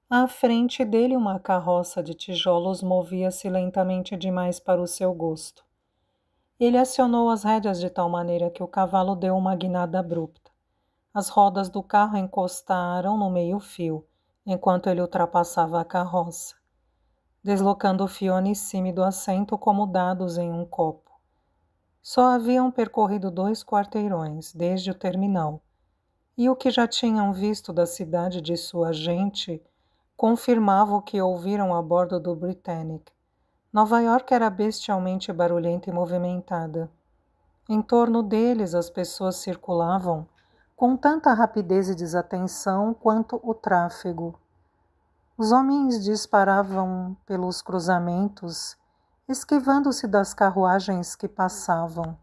À frente dele, uma carroça de tijolos movia-se lentamente demais para o seu gosto. Ele acionou as rédeas de tal maneira que o cavalo deu uma guinada abrupta. As rodas do carro encostaram no meio-fio, enquanto ele ultrapassava a carroça, deslocando Fiona e Sime do assento como dados em um copo. Só haviam percorrido 2 quarteirões, desde o terminal, e o que já tinham visto da cidade de sua gente confirmava o que ouviram a bordo do Britannic. Nova York era bestialmente barulhenta e movimentada. Em torno deles as pessoas circulavam com tanta rapidez e desatenção quanto o tráfego. Os homens disparavam pelos cruzamentos, esquivando-se das carruagens que passavam.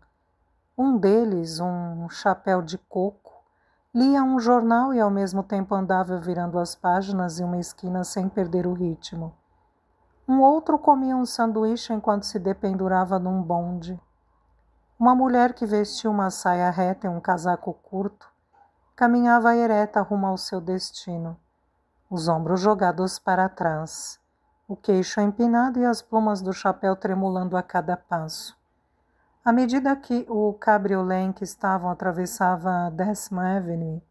Um deles, um chapéu de coco, lia um jornal e ao mesmo tempo andava virando as páginas em uma esquina sem perder o ritmo. Um outro comia um sanduíche enquanto se dependurava num bonde. Uma mulher que vestia uma saia reta e um casaco curto caminhava ereta rumo ao seu destino, os ombros jogados para trás, o queixo empinado e as plumas do chapéu tremulando a cada passo. À medida que o cabriolé em que estavam atravessava a 10ª Avenue,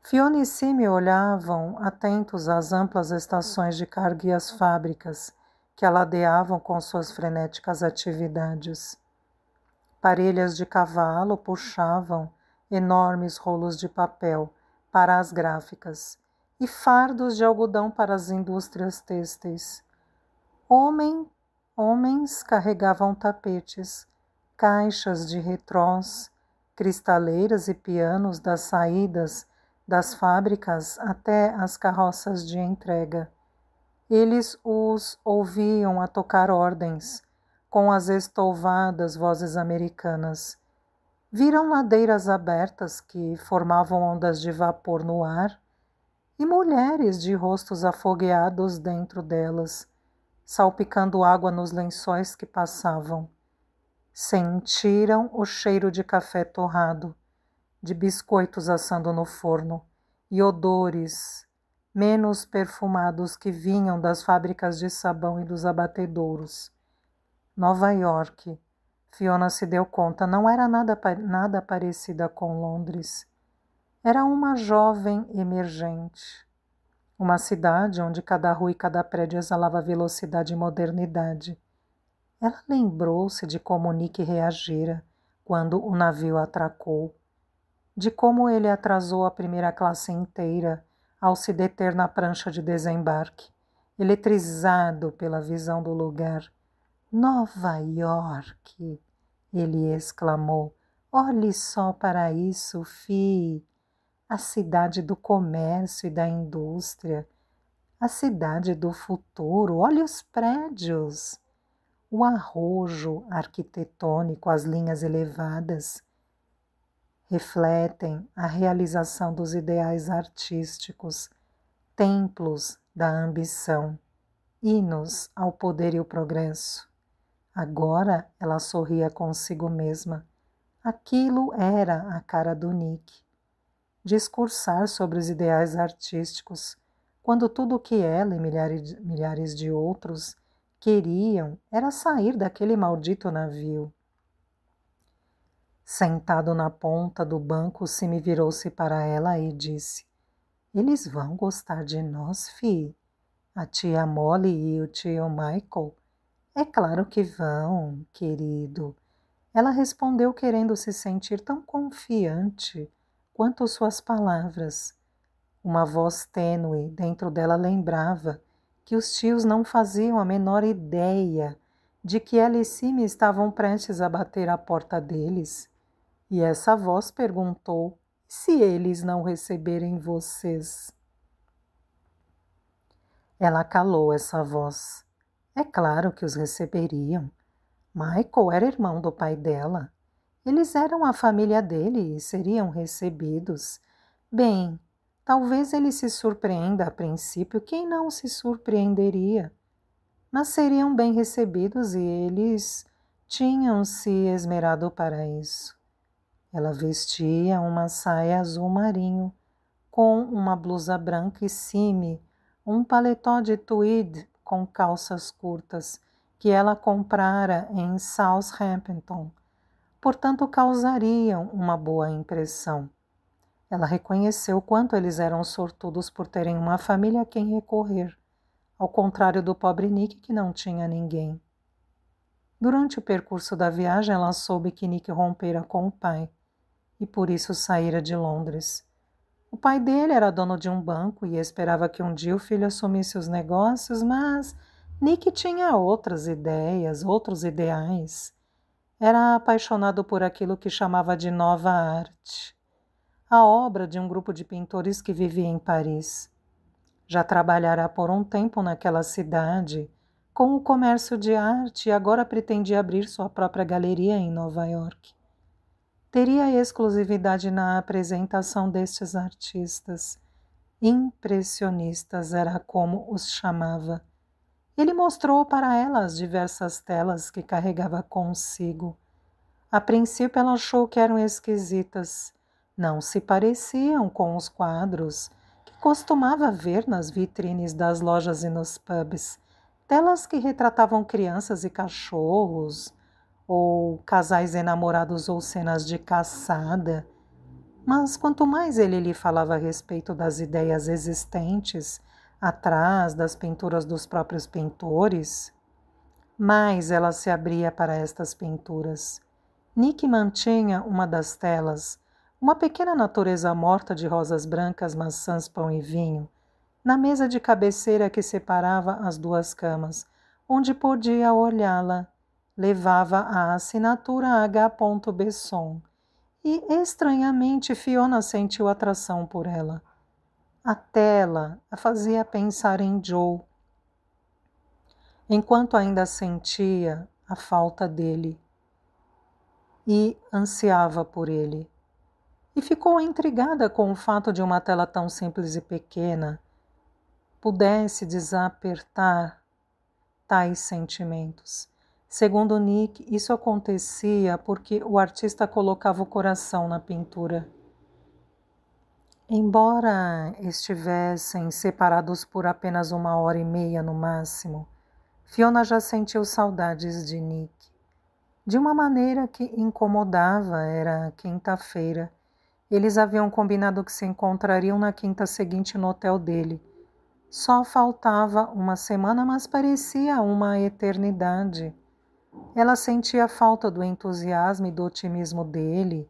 Fiona e Sime olhavam atentos às amplas estações de carga e às fábricas que aladeavam com suas frenéticas atividades. Parelhas de cavalo puxavam enormes rolos de papel para as gráficas e fardos de algodão para as indústrias têxteis. Homens carregavam tapetes, caixas de retrós, cristaleiras e pianos das saídas das fábricas até as carroças de entrega. Eles os ouviam a tocar ordens, com as estouvadas vozes americanas. Viram ladeiras abertas que formavam ondas de vapor no ar e mulheres de rostos afogueados dentro delas, salpicando água nos lençóis que passavam. Sentiram o cheiro de café torrado, de biscoitos assando no forno e odores menos perfumados que vinham das fábricas de sabão e dos abatedouros. Nova York, Fiona se deu conta, não era nada parecida com Londres. Era uma jovem emergente. Uma cidade onde cada rua e cada prédio exalava velocidade e modernidade. Ela lembrou-se de como Nick reagira quando o navio atracou, de como ele atrasou a primeira classe inteira ao se deter na prancha de desembarque, eletrizado pela visão do lugar. Nova York! Ele exclamou. Olhe só para isso, Fi! A cidade do comércio e da indústria, a cidade do futuro. Olhe os prédios! O arrojo arquitetônico, as linhas elevadas, refletem a realização dos ideais artísticos, templos da ambição, hinos ao poder e o progresso. Agora ela sorria consigo mesma. Aquilo era a cara do Nick. Discursar sobre os ideais artísticos, quando tudo o que ela e milhares de outros queriam era sair daquele maldito navio. Sentado na ponta do banco, Simi virou-se para ela e disse: Eles vão gostar de nós, fi? A tia Molly e o tio Michael? É claro que vão, querido. Ela respondeu querendo se sentir tão confiante quanto suas palavras. Uma voz tênue dentro dela lembrava que os tios não faziam a menor ideia de que ela e Simi estavam prestes a bater à porta deles. E essa voz perguntou: se eles não receberem vocês? Ela calou essa voz. É claro que os receberiam. Michael era irmão do pai dela. Eles eram a família dele e seriam recebidos. Bem, talvez ele se surpreenda a princípio, quem não se surpreenderia? Mas seriam bem recebidos e eles tinham se esmerado para isso. Ela vestia uma saia azul marinho, com uma blusa branca e cime, um paletó de tweed com calças curtas, que ela comprara em Southampton. Portanto, causariam uma boa impressão. Ela reconheceu quanto eles eram sortudos por terem uma família a quem recorrer, ao contrário do pobre Nick, que não tinha ninguém. Durante o percurso da viagem, ela soube que Nick rompera com o pai e por isso saíra de Londres. O pai dele era dono de um banco e esperava que um dia o filho assumisse os negócios, mas Nick tinha outras ideias, outros ideais. Era apaixonado por aquilo que chamava de nova arte, a obra de um grupo de pintores que vivia em Paris. Já trabalhara por um tempo naquela cidade, com o comércio de arte e agora pretendia abrir sua própria galeria em Nova York. Teria exclusividade na apresentação destes artistas. Impressionistas era como os chamava. Ele mostrou para ela as diversas telas que carregava consigo. A princípio ela achou que eram esquisitas. Não se pareciam com os quadros que costumava ver nas vitrines das lojas e nos pubs. Telas que retratavam crianças e cachorros, ou casais enamorados ou cenas de caçada. Mas quanto mais ele lhe falava a respeito das ideias existentes atrás das pinturas dos próprios pintores, mais ela se abria para estas pinturas. Nick mantinha uma das telas, uma pequena natureza morta de rosas brancas, maçãs, pão e vinho, na mesa de cabeceira que separava as duas camas, onde podia olhá-la. Levava a assinatura H. Besson e, estranhamente, Fiona sentiu atração por ela. A tela a fazia pensar em Joe, enquanto ainda sentia a falta dele e ansiava por ele. E ficou intrigada com o fato de uma tela tão simples e pequena pudesse desapertar tais sentimentos. Segundo Nick, isso acontecia porque o artista colocava o coração na pintura. Embora estivessem separados por apenas 1h30 no máximo, Fiona já sentiu saudades de Nick. De uma maneira que incomodava, era quinta-feira. Eles haviam combinado que se encontrariam na quinta seguinte no hotel dele. Só faltava uma semana, mas parecia uma eternidade. Ela sentia falta do entusiasmo e do otimismo dele,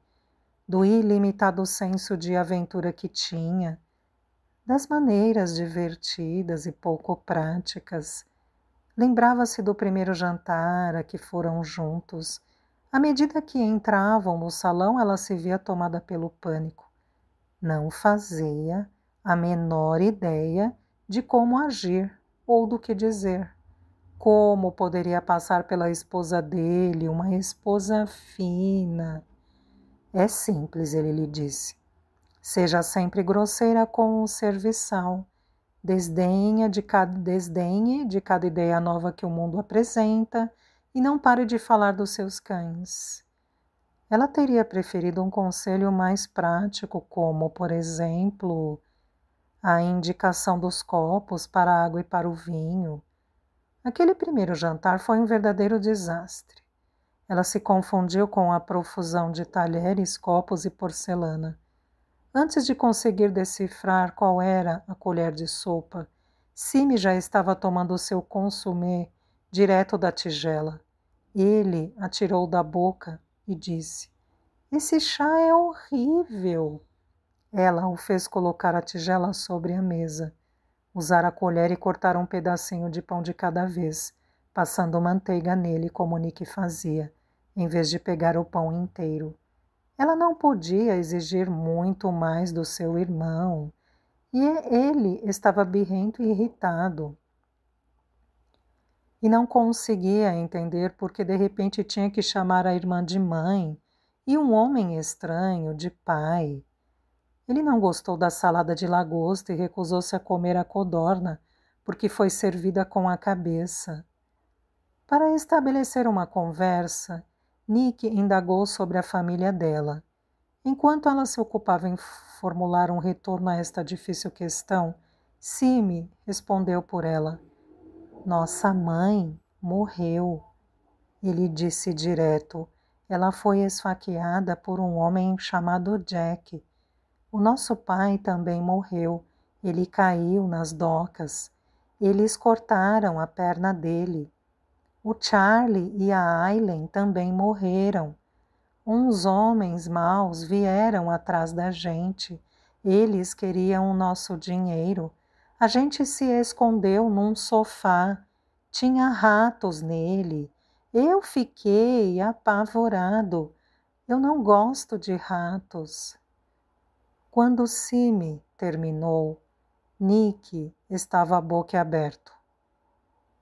do ilimitado senso de aventura que tinha, das maneiras divertidas e pouco práticas. Lembrava-se do primeiro jantar a que foram juntos. À medida que entravam no salão, ela se via tomada pelo pânico. Não fazia a menor ideia de como agir ou do que dizer. Como poderia passar pela esposa dele, uma esposa fina? É simples, ele lhe disse. Seja sempre grosseira com o serviçal. Desdenhe de cada ideia nova que o mundo apresenta e não pare de falar dos seus cães. Ela teria preferido um conselho mais prático, como, por exemplo, a indicação dos copos para a água e para o vinho. Aquele primeiro jantar foi um verdadeiro desastre. Ela se confundiu com a profusão de talheres, copos e porcelana. Antes de conseguir decifrar qual era a colher de sopa, Simi já estava tomando seu consumé direto da tigela. Ele a tirou da boca e disse: "Esse chá é horrível." Ela o fez colocar a tigela sobre a mesa, usar a colher e cortar um pedacinho de pão de cada vez, passando manteiga nele como Nick fazia, em vez de pegar o pão inteiro. Ela não podia exigir muito mais do seu irmão, e ele estava birrento e irritado. E não conseguia entender porque de repente tinha que chamar a irmã de mãe e um homem estranho de pai. Ele não gostou da salada de lagosta e recusou-se a comer a codorna, porque foi servida com a cabeça. Para estabelecer uma conversa, Nick indagou sobre a família dela. Enquanto ela se ocupava em formular um retorno a esta difícil questão, Simi respondeu por ela. "Nossa mãe morreu." Ele disse direto. "Ela foi esfaqueada por um homem chamado Jack. O nosso pai também morreu. Ele caiu nas docas. Eles cortaram a perna dele. O Charlie e a Aileen também morreram. Uns homens maus vieram atrás da gente. Eles queriam o nosso dinheiro. A gente se escondeu num sofá. Tinha ratos nele. Eu fiquei apavorado. Eu não gosto de ratos." Quando Simi terminou, Nick estava boquiaberto.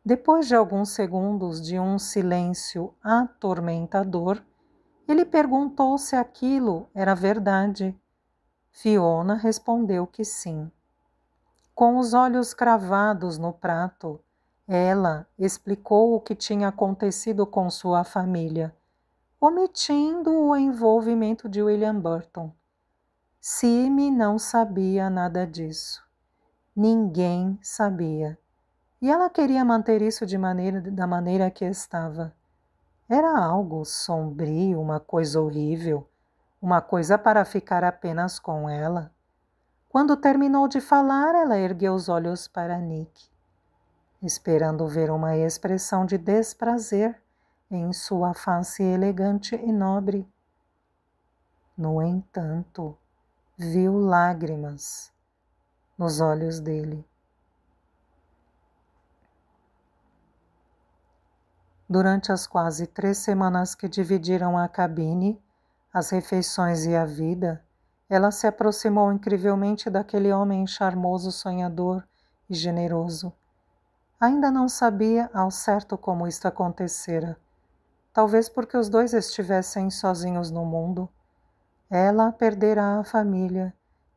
Depois de alguns segundos de um silêncio atormentador, ele perguntou se aquilo era verdade. Fiona respondeu que sim. Com os olhos cravados no prato, ela explicou o que tinha acontecido com sua família, omitindo o envolvimento de William Burton. Simi não sabia nada disso. Ninguém sabia. E ela queria manter isso da maneira que estava. Era algo sombrio, uma coisa horrível, uma coisa para ficar apenas com ela. Quando terminou de falar, ela ergueu os olhos para Nick, esperando ver uma expressão de desprazer em sua face elegante e nobre. No entanto, viu lágrimas nos olhos dele. Durante as quase 3 semanas que dividiram a cabine, as refeições e a vida, ela se aproximou incrivelmente daquele homem charmoso, sonhador e generoso. Ainda não sabia ao certo como isto acontecera. Talvez porque os dois estivessem sozinhos no mundo. Ela perdera a família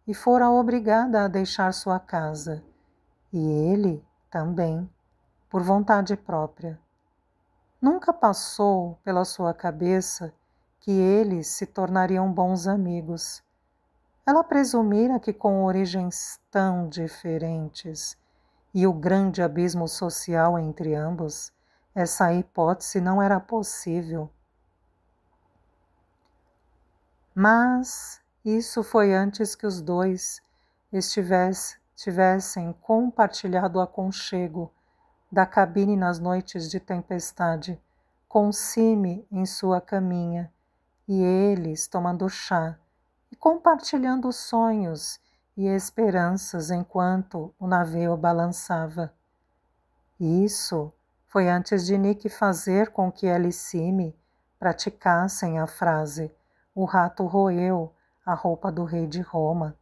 e fora obrigada a deixar sua casa. E ele também. por vontade própria. Nunca passou pela sua cabeça que eles se tornariam bons amigos. Ela presumira que, com origens tão diferentes e o grande abismo social entre ambos, essa hipótese não era possível. Mas isso foi antes que os dois tivessem compartilhado o aconchego da cabine nas noites de tempestade, com Sime em sua caminha, e eles tomando chá e compartilhando sonhos e esperanças enquanto o navio balançava. Isso foi antes de Nick fazer com que ela e Sime praticassem a frase "o rato roeu a roupa do rei de Roma",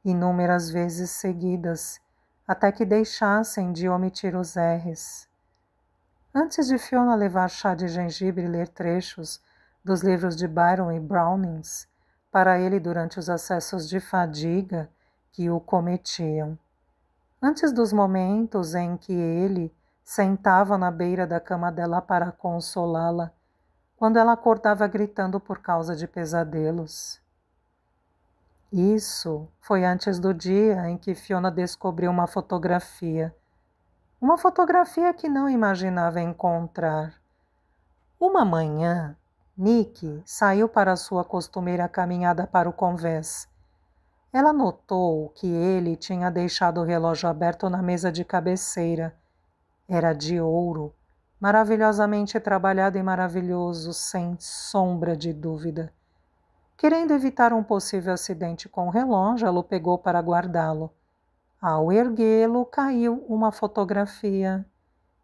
inúmeras vezes seguidas, até que deixassem de omitir os R's. Antes de Fiona levar chá de gengibre e ler trechos dos livros de Byron e Brownings para ele durante os acessos de fadiga que o cometiam. Antes dos momentos em que ele sentava na beira da cama dela para consolá-la, quando ela acordava gritando por causa de pesadelos. Isso foi antes do dia em que Fiona descobriu uma fotografia que não imaginava encontrar. Uma manhã, Nick saiu para sua costumeira caminhada para o convés. Ela notou que ele tinha deixado o relógio aberto na mesa de cabeceira. Era de ouro, maravilhosamente trabalhado e maravilhoso, sem sombra de dúvida. Querendo evitar um possível acidente com o relógio, ela o pegou para guardá-lo. Ao erguê-lo, caiu uma fotografia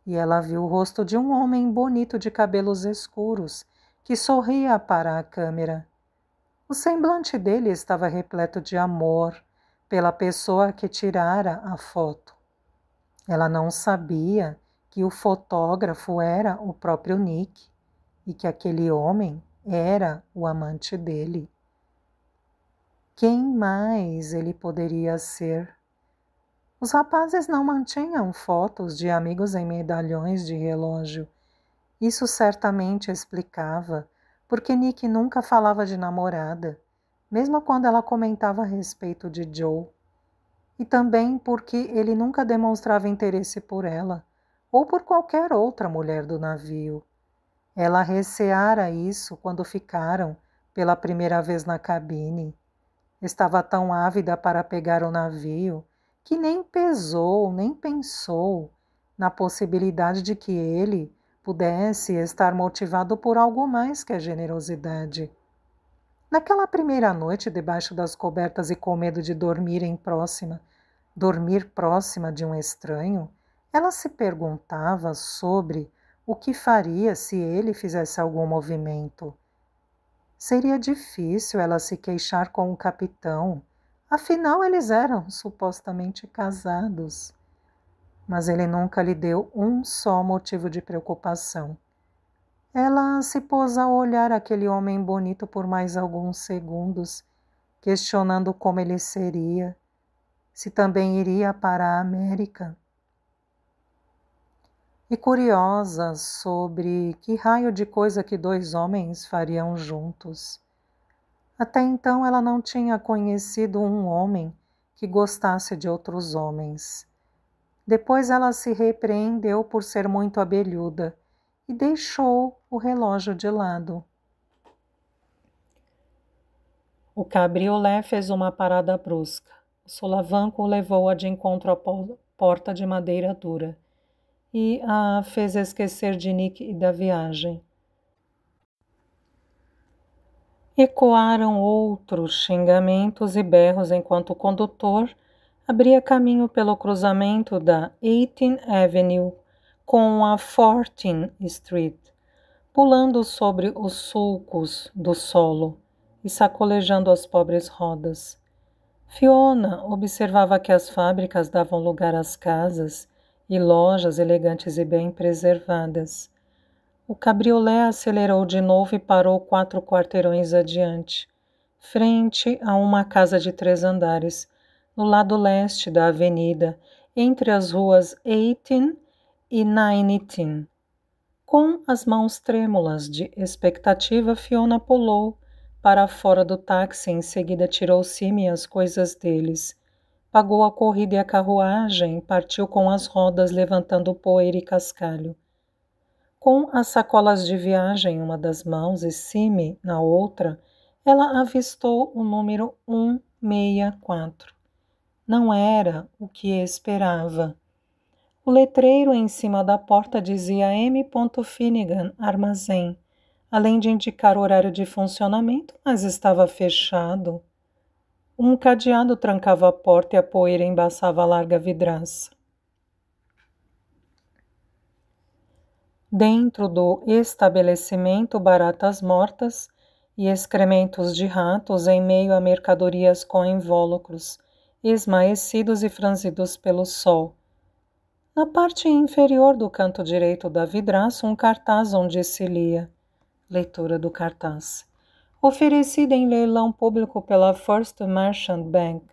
e ela viu o rosto de um homem bonito de cabelos escuros que sorria para a câmera. O semblante dele estava repleto de amor pela pessoa que tirara a foto. Ela não sabia que o fotógrafo era o próprio Nick e que aquele homem era o amante dele. Quem mais ele poderia ser? Os rapazes não mantinham fotos de amigos em medalhões de relógio. Isso certamente explicava porque Nick nunca falava de namorada, mesmo quando ela comentava a respeito de Joe. E também porque ele nunca demonstrava interesse por ela, ou por qualquer outra mulher do navio. Ela receara isso quando ficaram pela primeira vez na cabine. Estava tão ávida para pegar o navio que nem pesou, nem pensou na possibilidade de que ele pudesse estar motivado por algo mais que a generosidade. Naquela primeira noite, debaixo das cobertas e com medo de dormir próxima de um estranho, ela se perguntava sobre o que faria se ele fizesse algum movimento. Seria difícil ela se queixar com o capitão, afinal eles eram supostamente casados. Mas ele nunca lhe deu um só motivo de preocupação. Ela se pôs a olhar aquele homem bonito por mais alguns segundos, questionando como ele seria, se também iria para a América. E curiosa sobre que raio de coisa que dois homens fariam juntos. Até então ela não tinha conhecido um homem que gostasse de outros homens. Depois ela se repreendeu por ser muito abelhuda e deixou o relógio de lado. O cabriolé fez uma parada brusca. O solavanco o levou-a de encontro à porta de madeira dura e a fez esquecer de Nick e da viagem. Ecoaram outros xingamentos e berros enquanto o condutor abria caminho pelo cruzamento da 18th Avenue com a 14th Street, pulando sobre os sulcos do solo e sacolejando as pobres rodas. Fiona observava que as fábricas davam lugar às casas e lojas elegantes e bem preservadas. O cabriolé acelerou de novo e parou 4 quarteirões adiante, frente a uma casa de 3 andares, no lado leste da avenida, entre as ruas 18th e 19. Com as mãos trêmulas de expectativa, Fiona pulou para fora do táxi, em seguida tirou Simi e as coisas deles. Pagou a corrida e a carruagem, partiu com as rodas levantando poeira e cascalho. Com as sacolas de viagem em uma das mãos e Simi na outra, ela avistou o número 164. Não era o que esperava. O letreiro em cima da porta dizia M. Finnegan, armazém, além de indicar o horário de funcionamento, mas estava fechado. Um cadeado trancava a porta e a poeira embaçava a larga vidraça. Dentro do estabelecimento, baratas mortas e excrementos de ratos em meio a mercadorias com invólucros, esmaecidos e franzidos pelo sol. Na parte inferior do canto direito da vidraça, um cartaz onde se lia. Leitura do cartaz. Oferecida em leilão público pela First Merchant Bank,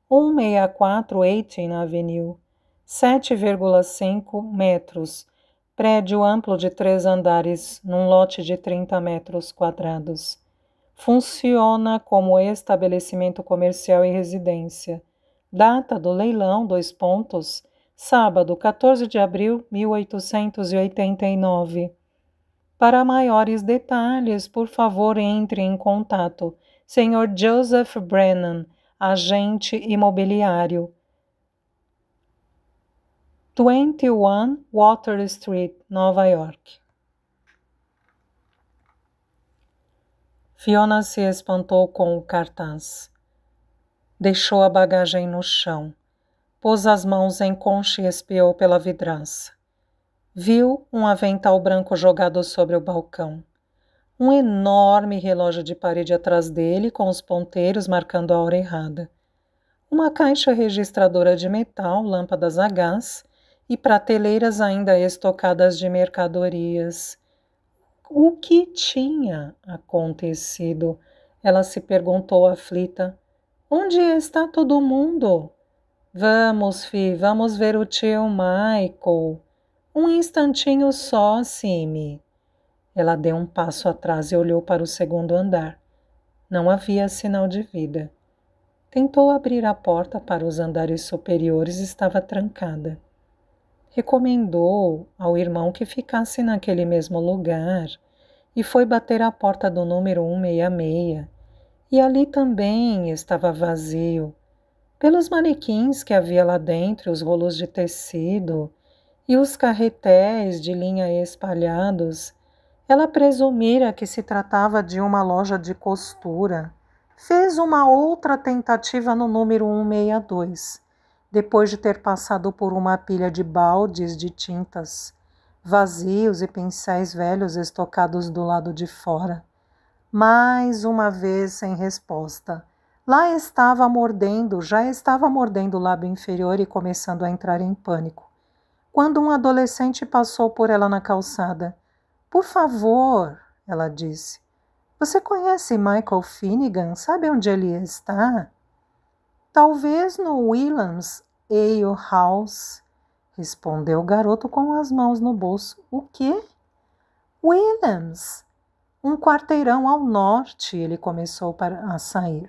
164 18 Avenue, 7,5 metros, prédio amplo de 3 andares, num lote de 30 metros quadrados. Funciona como estabelecimento comercial e residência. Data do leilão, sábado, 14 de abril, 1889. Para maiores detalhes, por favor, entre em contato. Sr. Joseph Brennan, agente imobiliário. 21 Water Street, Nova York. Fiona se espantou com o cartaz. Deixou a bagagem no chão. Pôs as mãos em concha e espiou pela vidraça. Viu um avental branco jogado sobre o balcão. Um enorme relógio de parede atrás dele, com os ponteiros marcando a hora errada. Uma caixa registradora de metal, lâmpadas a gás e prateleiras ainda estocadas de mercadorias. O que tinha acontecido? Ela se perguntou aflita. Onde está todo mundo? Vamos, Fi, vamos ver o tio Michael. Um instantinho só, Simi. Ela deu um passo atrás e olhou para o segundo andar. Não havia sinal de vida. Tentou abrir a porta para os andares superiores e estava trancada. Recomendou ao irmão que ficasse naquele mesmo lugar e foi bater à porta do número 166. E ali também estava vazio. Pelos manequins que havia lá dentro, os rolos de tecido e os carretéis de linha espalhados, ela presumira que se tratava de uma loja de costura. Fez uma outra tentativa no número 162, depois de ter passado por uma pilha de baldes de tintas, vazios e pincéis velhos estocados do lado de fora. Mais uma vez sem resposta. Lá já estava mordendo o lábio inferior e começando a entrar em pânico, quando um adolescente passou por ela na calçada. Por favor, ela disse. Você conhece Michael Finnegan? Sabe onde ele está? Talvez no Williams Ale House, respondeu o garoto com as mãos no bolso. O quê? Williams. Um quarteirão ao norte, ele começou a sair.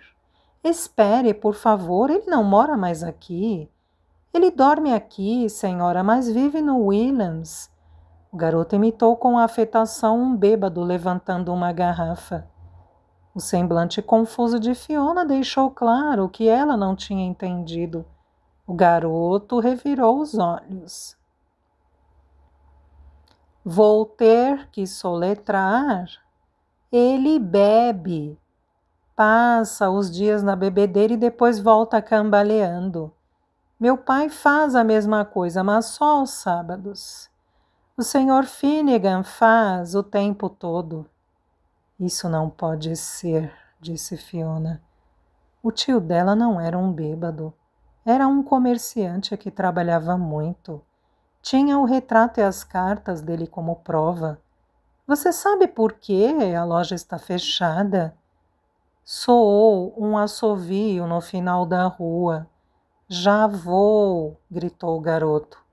Espere, por favor, ele não mora mais aqui. Ele dorme aqui, senhora, mas vive no Williams. O garoto imitou com afetação um bêbado levantando uma garrafa. O semblante confuso de Fiona deixou claro que ela não tinha entendido. O garoto revirou os olhos. Vou ter que soletrar. Ele bebe. Passa os dias na bebedeira e depois volta cambaleando. Meu pai faz a mesma coisa, mas só aos sábados. O Sr. Finnegan faz o tempo todo. Isso não pode ser, disse Fiona. O tio dela não era um bêbado. Era um comerciante que trabalhava muito. Tinha o retrato e as cartas dele como prova. Você sabe por que a loja está fechada? Soou um assovio no final da rua. Já vou, gritou o garoto.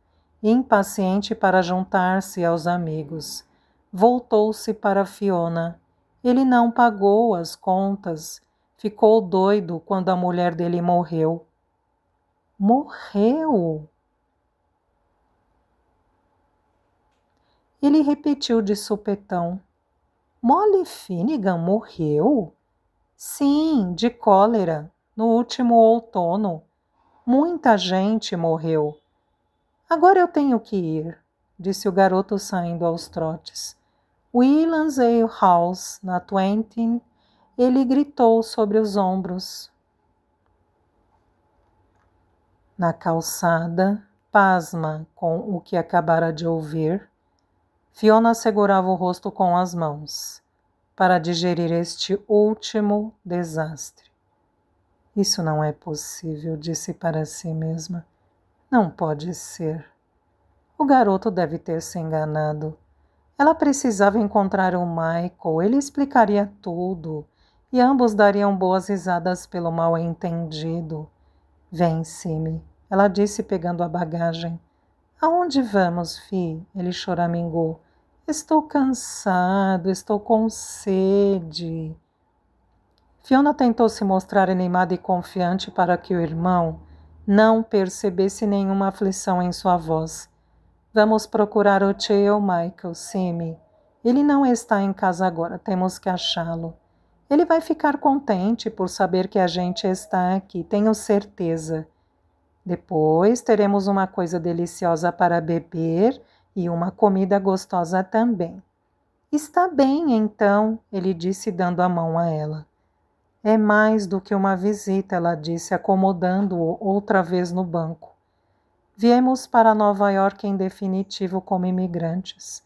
impaciente para juntar-se aos amigos. Voltou-se para Fiona. Ele não pagou as contas. Ficou doido quando a mulher dele morreu. Morreu? Ele repetiu de supetão. Molly Finnegan morreu? Sim, de cólera, no último outono. Muita gente morreu. Agora eu tenho que ir, disse o garoto saindo aos trotes. Whelan's Ale House, na Twenty, ele gritou sobre os ombros. Na calçada, pasma com o que acabara de ouvir, Fiona segurava o rosto com as mãos, para digerir este último desastre. Isso não é possível, disse para si mesma. Não pode ser. O garoto deve ter se enganado. Ela precisava encontrar o Michael, ele explicaria tudo, e ambos dariam boas risadas pelo mal-entendido. Vem, Simi, ela disse pegando a bagagem. Aonde vamos, Fi? Ele choramingou. Estou cansado, estou com sede. Fiona tentou se mostrar animada e confiante para que o irmão não percebesse nenhuma aflição em sua voz. Vamos procurar o tio Michael, Simi. Ele não está em casa agora, temos que achá-lo. Ele vai ficar contente por saber que a gente está aqui, tenho certeza. Depois teremos uma coisa deliciosa para beber e uma comida gostosa também. Está bem, então, ele disse dando a mão a ela. É mais do que uma visita, ela disse, acomodando-o outra vez no banco. Viemos para Nova York em definitivo como imigrantes.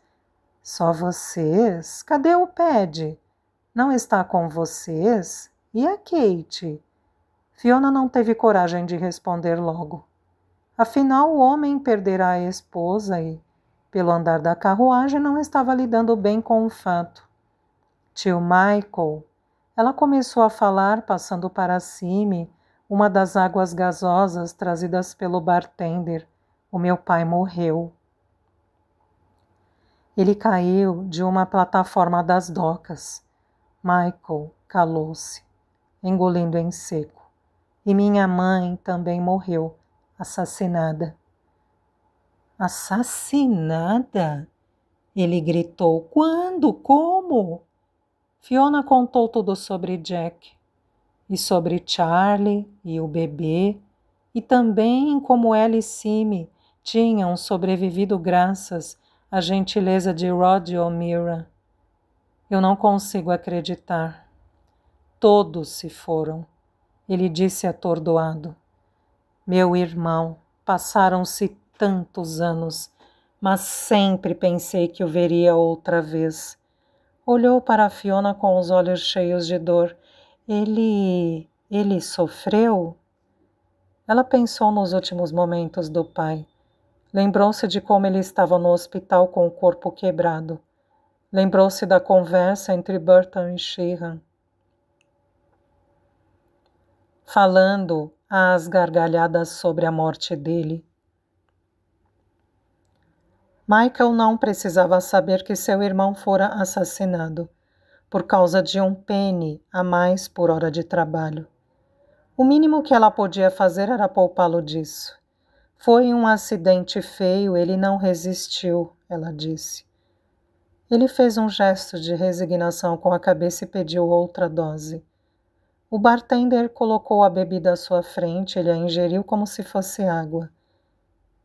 Só vocês? Cadê o Pad? Não está com vocês? E a Kate? Fiona não teve coragem de responder logo. Afinal, o homem perdera a esposa e, pelo andar da carruagem, não estava lidando bem com o fato. Tio Michael, ela começou a falar, passando para Simi uma das águas gasosas trazidas pelo bartender. O meu pai morreu. Ele caiu de uma plataforma das docas. Michael calou-se, engolindo em seco. E minha mãe também morreu, assassinada. Assassinada? Ele gritou. Quando? Como? Fiona contou tudo sobre Jack, e sobre Charlie e o bebê, e também como ela e Simi tinham sobrevivido graças à gentileza de Rod e O'Meara. Eu não consigo acreditar. Todos se foram, ele disse atordoado. Meu irmão, passaram-se tantos anos, mas sempre pensei que o veria outra vez. Olhou para Fiona com os olhos cheios de dor. Ele sofreu? Ela pensou nos últimos momentos do pai. Lembrou-se de como ele estava no hospital com o corpo quebrado. Lembrou-se da conversa entre Burton e Sheehan, falando às gargalhadas sobre a morte dele. Michael não precisava saber que seu irmão fora assassinado por causa de um penny a mais por hora de trabalho. O mínimo que ela podia fazer era poupá-lo disso. Foi um acidente feio, ele não resistiu, ela disse. Ele fez um gesto de resignação com a cabeça e pediu outra dose. O bartender colocou a bebida à sua frente, ele a ingeriu como se fosse água.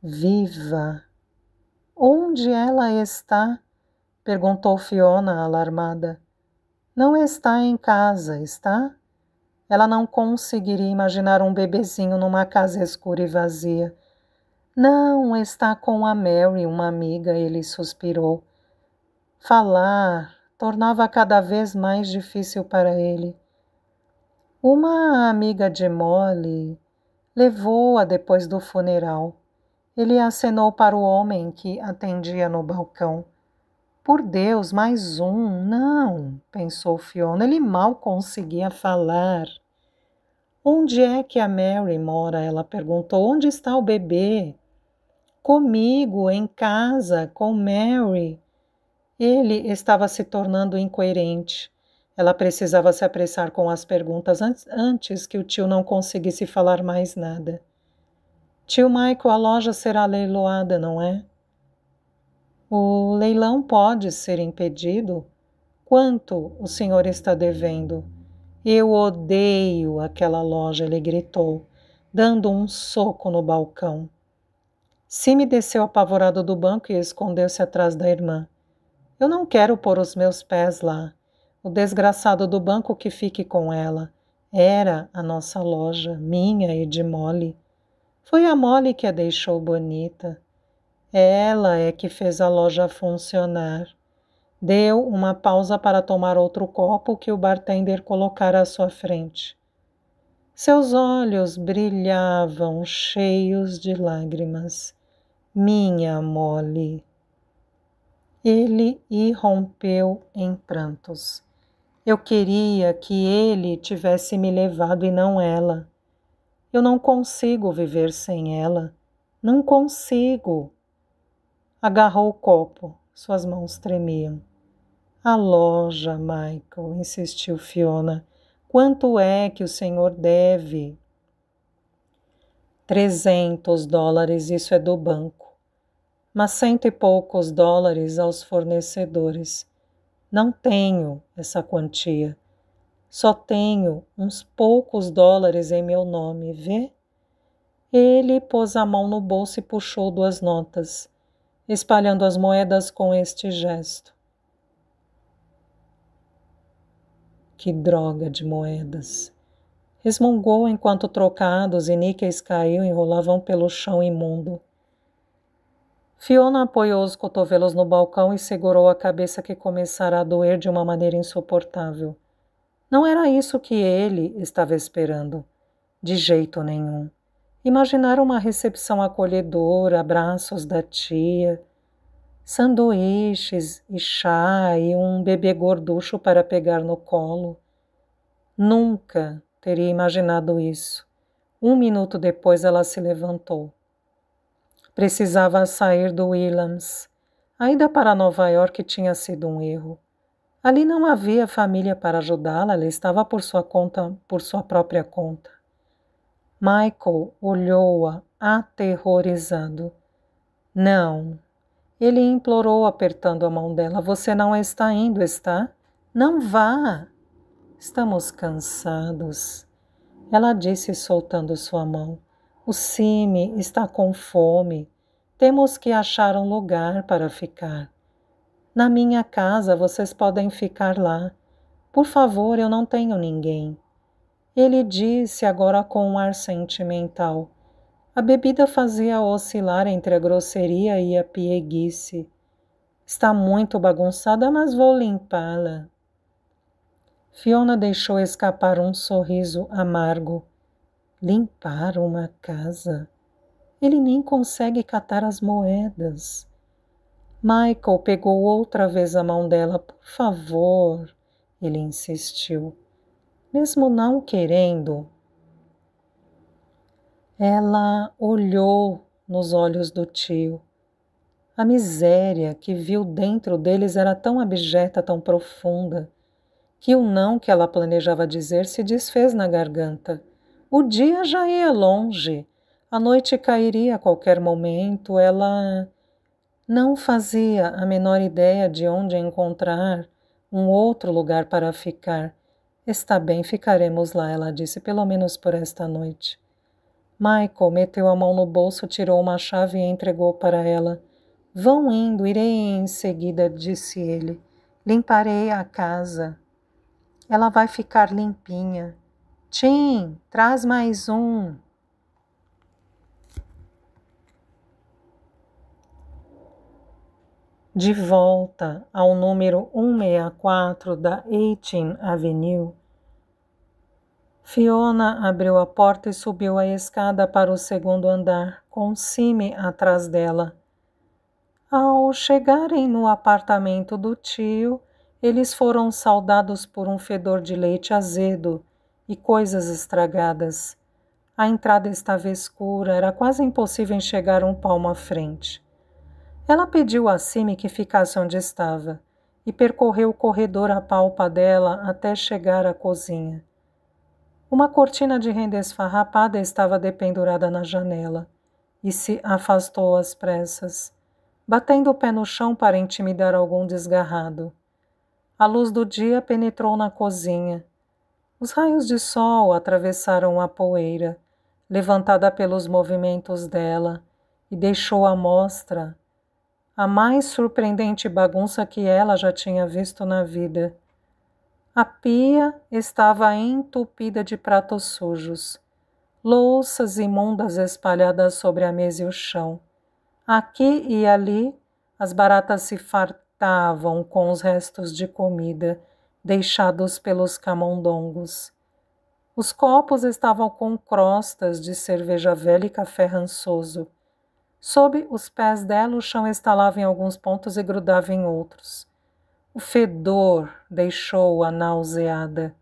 Viva! Onde ela está? Perguntou Fiona, alarmada. Não está em casa, está? Ela não conseguiria imaginar um bebezinho numa casa escura e vazia. Não, está com a Mary, uma amiga, ele suspirou. Falar tornava cada vez mais difícil para ele. Uma amiga de Molly levou-a depois do funeral. Ele acenou para o homem que atendia no balcão. Por Deus, mais um. Não, pensou Fiona, ele mal conseguia falar. Onde é que a Mary mora? Ela perguntou. Onde está o bebê? Comigo, em casa, com Mary. Ele estava se tornando incoerente. Ela precisava se apressar com as perguntas antes que o tio não conseguisse falar mais nada. Tio Michael, a loja será leiloada, não é? O leilão pode ser impedido? Quanto o senhor está devendo? Eu odeio aquela loja, ele gritou, dando um soco no balcão. Simi desceu apavorado do banco e escondeu-se atrás da irmã. Eu não quero pôr os meus pés lá. O desgraçado do banco que fique com ela. Era a nossa loja, minha e de Molly. Foi a Molly que a deixou bonita. Ela é que fez a loja funcionar. Deu uma pausa para tomar outro copo que o bartender colocara à sua frente. Seus olhos brilhavam cheios de lágrimas. Minha Molly. Ele irrompeu em prantos. Eu queria que ele tivesse me levado e não ela. Eu não consigo viver sem ela. Não consigo. Agarrou o copo. Suas mãos tremiam. A loja, Michael, insistiu Fiona. Quanto é que o senhor deve? $300, isso é do banco. Mas $100 e poucos aos fornecedores. Não tenho essa quantia. Só tenho uns poucos dólares em meu nome, vê? Ele pôs a mão no bolso e puxou 2 notas, espalhando as moedas com este gesto. Que droga de moedas! Resmungou enquanto trocados e níqueis caíam e rolavam pelo chão imundo. Fiona apoiou os cotovelos no balcão e segurou a cabeça que começara a doer de uma maneira insuportável. Não era isso que ele estava esperando. De jeito nenhum. Imaginara uma recepção acolhedora, abraços da tia, sanduíches e chá e um bebê gorducho para pegar no colo. Nunca teria imaginado isso. 1 minuto depois ela se levantou. Precisava sair do Williams. A ida para Nova York tinha sido um erro. Ali não havia família para ajudá-la, ela estava por sua própria conta. Michael olhou-a aterrorizado. Não. Ele implorou apertando a mão dela. Você não está indo, está? Não vá. Estamos cansados. Ela disse soltando sua mão. O Simi está com fome. Temos que achar um lugar para ficar. Na minha casa, vocês podem ficar lá. Por favor, eu não tenho ninguém. Ele disse agora com um ar sentimental. A bebida fazia oscilar entre a grosseria e a pieguice. Está muito bagunçada, mas vou limpá-la. Fiona deixou escapar um sorriso amargo. Limpar uma casa? Ele nem consegue catar as moedas. Michael pegou outra vez a mão dela. Por favor, ele insistiu. Mesmo não querendo. Ela olhou nos olhos do tio. A miséria que viu dentro deles era tão abjeta, tão profunda, que o não que ela planejava dizer se desfez na garganta. O dia já ia longe. A noite cairia a qualquer momento. Ela não fazia a menor ideia de onde encontrar um outro lugar para ficar. Está bem, ficaremos lá, ela disse, pelo menos por esta noite. Michael meteu a mão no bolso, tirou uma chave e entregou para ela. Vão indo, irei em seguida, disse ele. Limparei a casa. Ela vai ficar limpinha. Tim, traz mais um. De volta ao número 164 da 18th Avenue, Fiona abriu a porta e subiu a escada para o 2º andar, com Simi atrás dela. Ao chegarem no apartamento do tio, eles foram saudados por um fedor de leite azedo e coisas estragadas. A entrada estava escura, era quase impossível enxergar um palmo à frente. Ela pediu a Simi que ficasse onde estava e percorreu o corredor à palpa dela até chegar à cozinha. Uma cortina de renda esfarrapada estava dependurada na janela e se afastou às pressas, batendo o pé no chão para intimidar algum desgarrado. A luz do dia penetrou na cozinha. Os raios de sol atravessaram a poeira, levantada pelos movimentos dela, e deixou à mostra a mais surpreendente bagunça que ela já tinha visto na vida. A pia estava entupida de pratos sujos, louças imundas espalhadas sobre a mesa e o chão. Aqui e ali, as baratas se fartavam com os restos de comida deixados pelos camundongos. Os copos estavam com crostas de cerveja velha e café rançoso. Sob os pés dela, o chão estalava em alguns pontos e grudava em outros. O fedor deixou-a nauseada.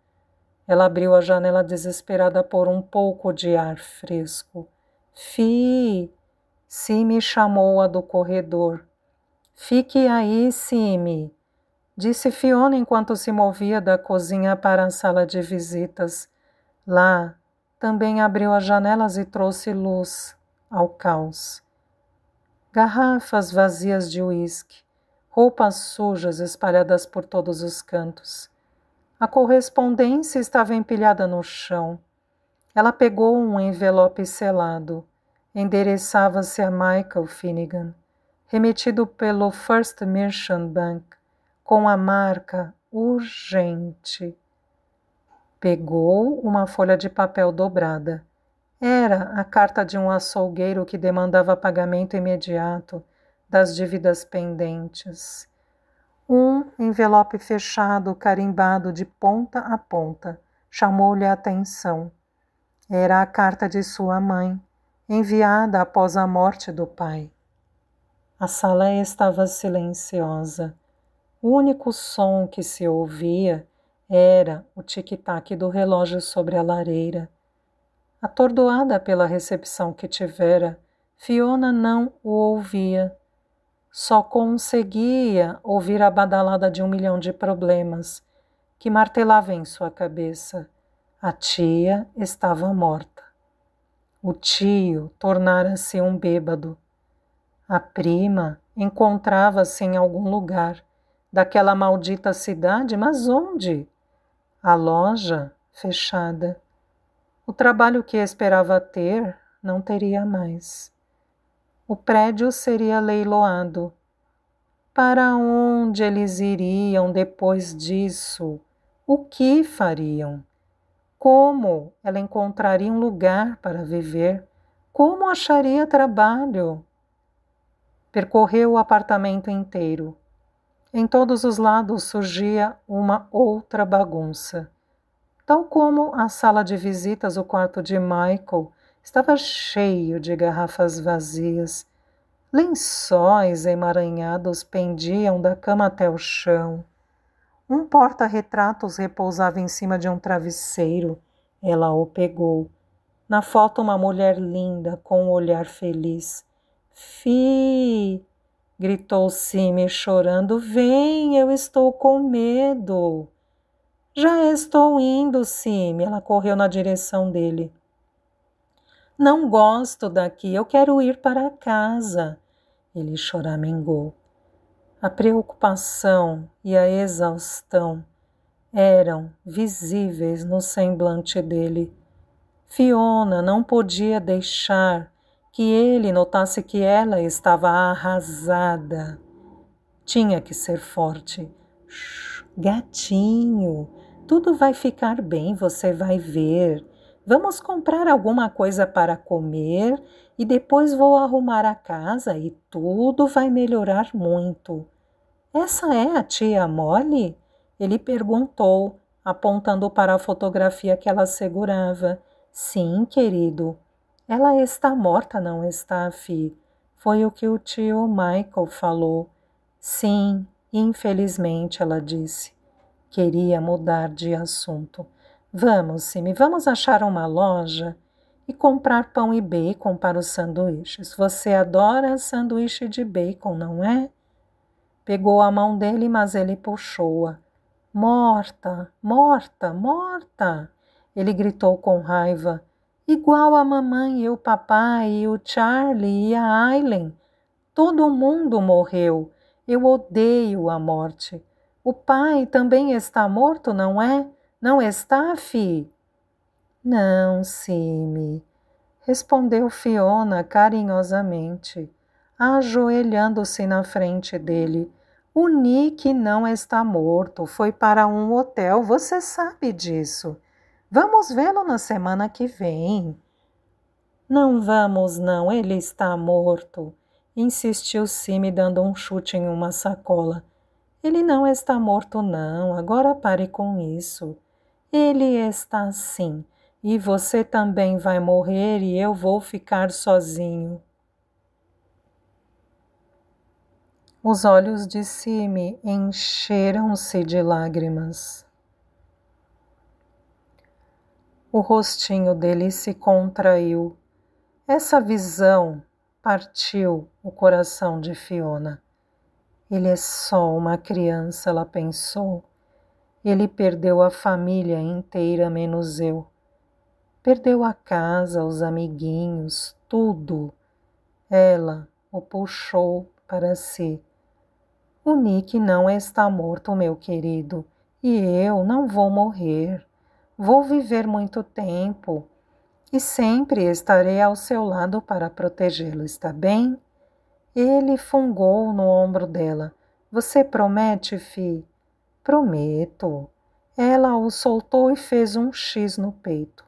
Ela abriu a janela desesperada por um pouco de ar fresco. Fi! Simi chamou-a do corredor. Fique aí, Simi, disse Fiona enquanto se movia da cozinha para a sala de visitas. Lá, também abriu as janelas e trouxe luz ao caos. Garrafas vazias de uísque, roupas sujas espalhadas por todos os cantos. A correspondência estava empilhada no chão. Ela pegou um envelope selado. Endereçava-se a Michael Finnegan, remetido pelo First Merchant Bank, com a marca urgente. Pegou uma folha de papel dobrada. Era a carta de um açougueiro que demandava pagamento imediato das dívidas pendentes. Um envelope fechado, carimbado de ponta a ponta, chamou-lhe a atenção. Era a carta de sua mãe, enviada após a morte do pai. A sala estava silenciosa. O único som que se ouvia era o tic-tac do relógio sobre a lareira. Atordoada pela recepção que tivera, Fiona não o ouvia. Só conseguia ouvir a badalada de 1 milhão de problemas que martelava em sua cabeça. A tia estava morta. O tio tornara-se um bêbado. A prima encontrava-se em algum lugar daquela maldita cidade, mas onde? A loja fechada. O trabalho que esperava ter não teria mais. O prédio seria leiloado. Para onde eles iriam depois disso? O que fariam? Como ela encontraria um lugar para viver? Como acharia trabalho? Percorreu o apartamento inteiro. Em todos os lados surgia uma outra bagunça. Tal como a sala de visitas, o quarto de Michael estava cheio de garrafas vazias. Lençóis emaranhados pendiam da cama até o chão. Um porta-retratos repousava em cima de um travesseiro. Ela o pegou. Na foto, uma mulher linda, com um olhar feliz. Fi! Gritou Simi, chorando. Vem, eu estou com medo. Já estou indo, Simi. Ela correu na direção dele. Não gosto daqui, eu quero ir para casa. Ele choramingou. A preocupação e a exaustão eram visíveis no semblante dele. Fiona não podia deixar que ele notasse que ela estava arrasada. Tinha que ser forte. Gatinho, tudo vai ficar bem, você vai ver. Vamos comprar alguma coisa para comer e depois vou arrumar a casa e tudo vai melhorar muito. Essa é a tia Molly? Ele perguntou, apontando para a fotografia que ela segurava. Sim, querido. Ela está morta, não está, fi? Foi o que o tio Michael falou. Sim, infelizmente, ela disse. Queria mudar de assunto. Vamos, Simi, vamos achar uma loja? e comprar pão e bacon para os sanduíches. Você adora sanduíche de bacon, não é? Pegou a mão dele, mas ele puxou-a. Morta, morta, morta! Ele gritou com raiva. Igual a mamãe e o papai e o Charlie e a Aileen. Todo mundo morreu. Eu odeio a morte. O pai também está morto, não é? Não está, Fi? Não, Simi, respondeu Fiona carinhosamente, ajoelhando-se na frente dele. O Nick não está morto, foi para um hotel, você sabe disso. Vamos vê-lo na semana que vem. Não vamos, não, ele está morto, insistiu Simi, dando um chute em uma sacola. Ele não está morto, não, agora pare com isso. Ele está sim. E você também vai morrer e eu vou ficar sozinho. Os olhos de Simi encheram-se de lágrimas. O rostinho dele se contraiu. Essa visão partiu o coração de Fiona. Ele é só uma criança, ela pensou. Ele perdeu a família inteira, menos eu. Perdeu a casa, os amiguinhos, tudo. Ela o puxou para si. O Nick não está morto, meu querido, e eu não vou morrer. Vou viver muito tempo e sempre estarei ao seu lado para protegê-lo, está bem? Ele fungou no ombro dela. Você promete, Fi? Prometo. Ela o soltou e fez um X no peito.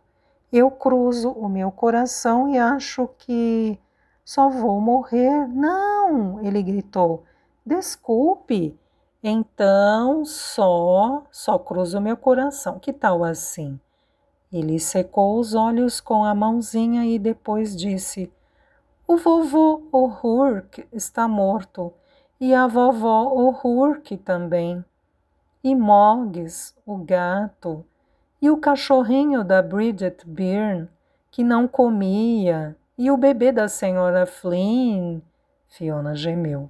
Eu cruzo o meu coração e acho que só vou morrer. Não, ele gritou. Desculpe. Então só cruzo o meu coração. Que tal assim? Ele secou os olhos com a mãozinha e depois disse: o vovô O'Rourke está morto e a vovó O'Rourke também. E Moggs, o gato, e o cachorrinho da Bridget Byrne, que não comia, e o bebê da senhora Flynn. Fiona gemeu.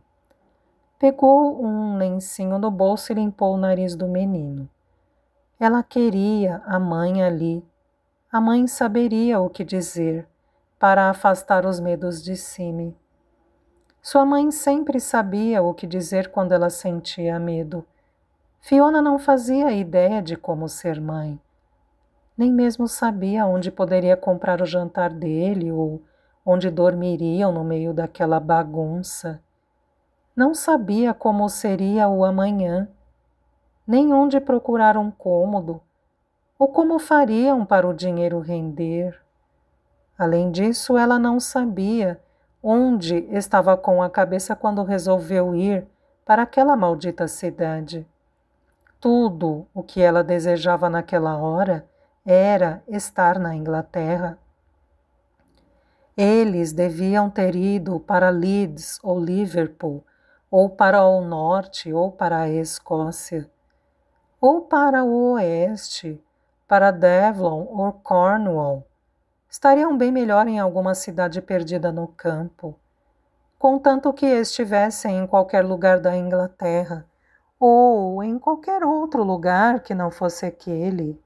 Pegou um lencinho no bolso e limpou o nariz do menino. Ela queria a mãe ali. A mãe saberia o que dizer para afastar os medos de Simi. Sua mãe sempre sabia o que dizer quando ela sentia medo. Fiona não fazia ideia de como ser mãe. Nem mesmo sabia onde poderia comprar o jantar dele ou onde dormiriam no meio daquela bagunça. Não sabia como seria o amanhã, nem onde procurar um cômodo, ou como fariam para o dinheiro render. Além disso, ela não sabia onde estava com a cabeça quando resolveu ir para aquela maldita cidade. Tudo o que ela desejava naquela hora era estar na Inglaterra. Eles deviam ter ido para Leeds ou Liverpool, ou para o norte, ou para a Escócia, ou para o oeste, para Devon ou Cornwall. Estariam bem melhor em alguma cidade perdida no campo, contanto que estivessem em qualquer lugar da Inglaterra, ou em qualquer outro lugar que não fosse aquele.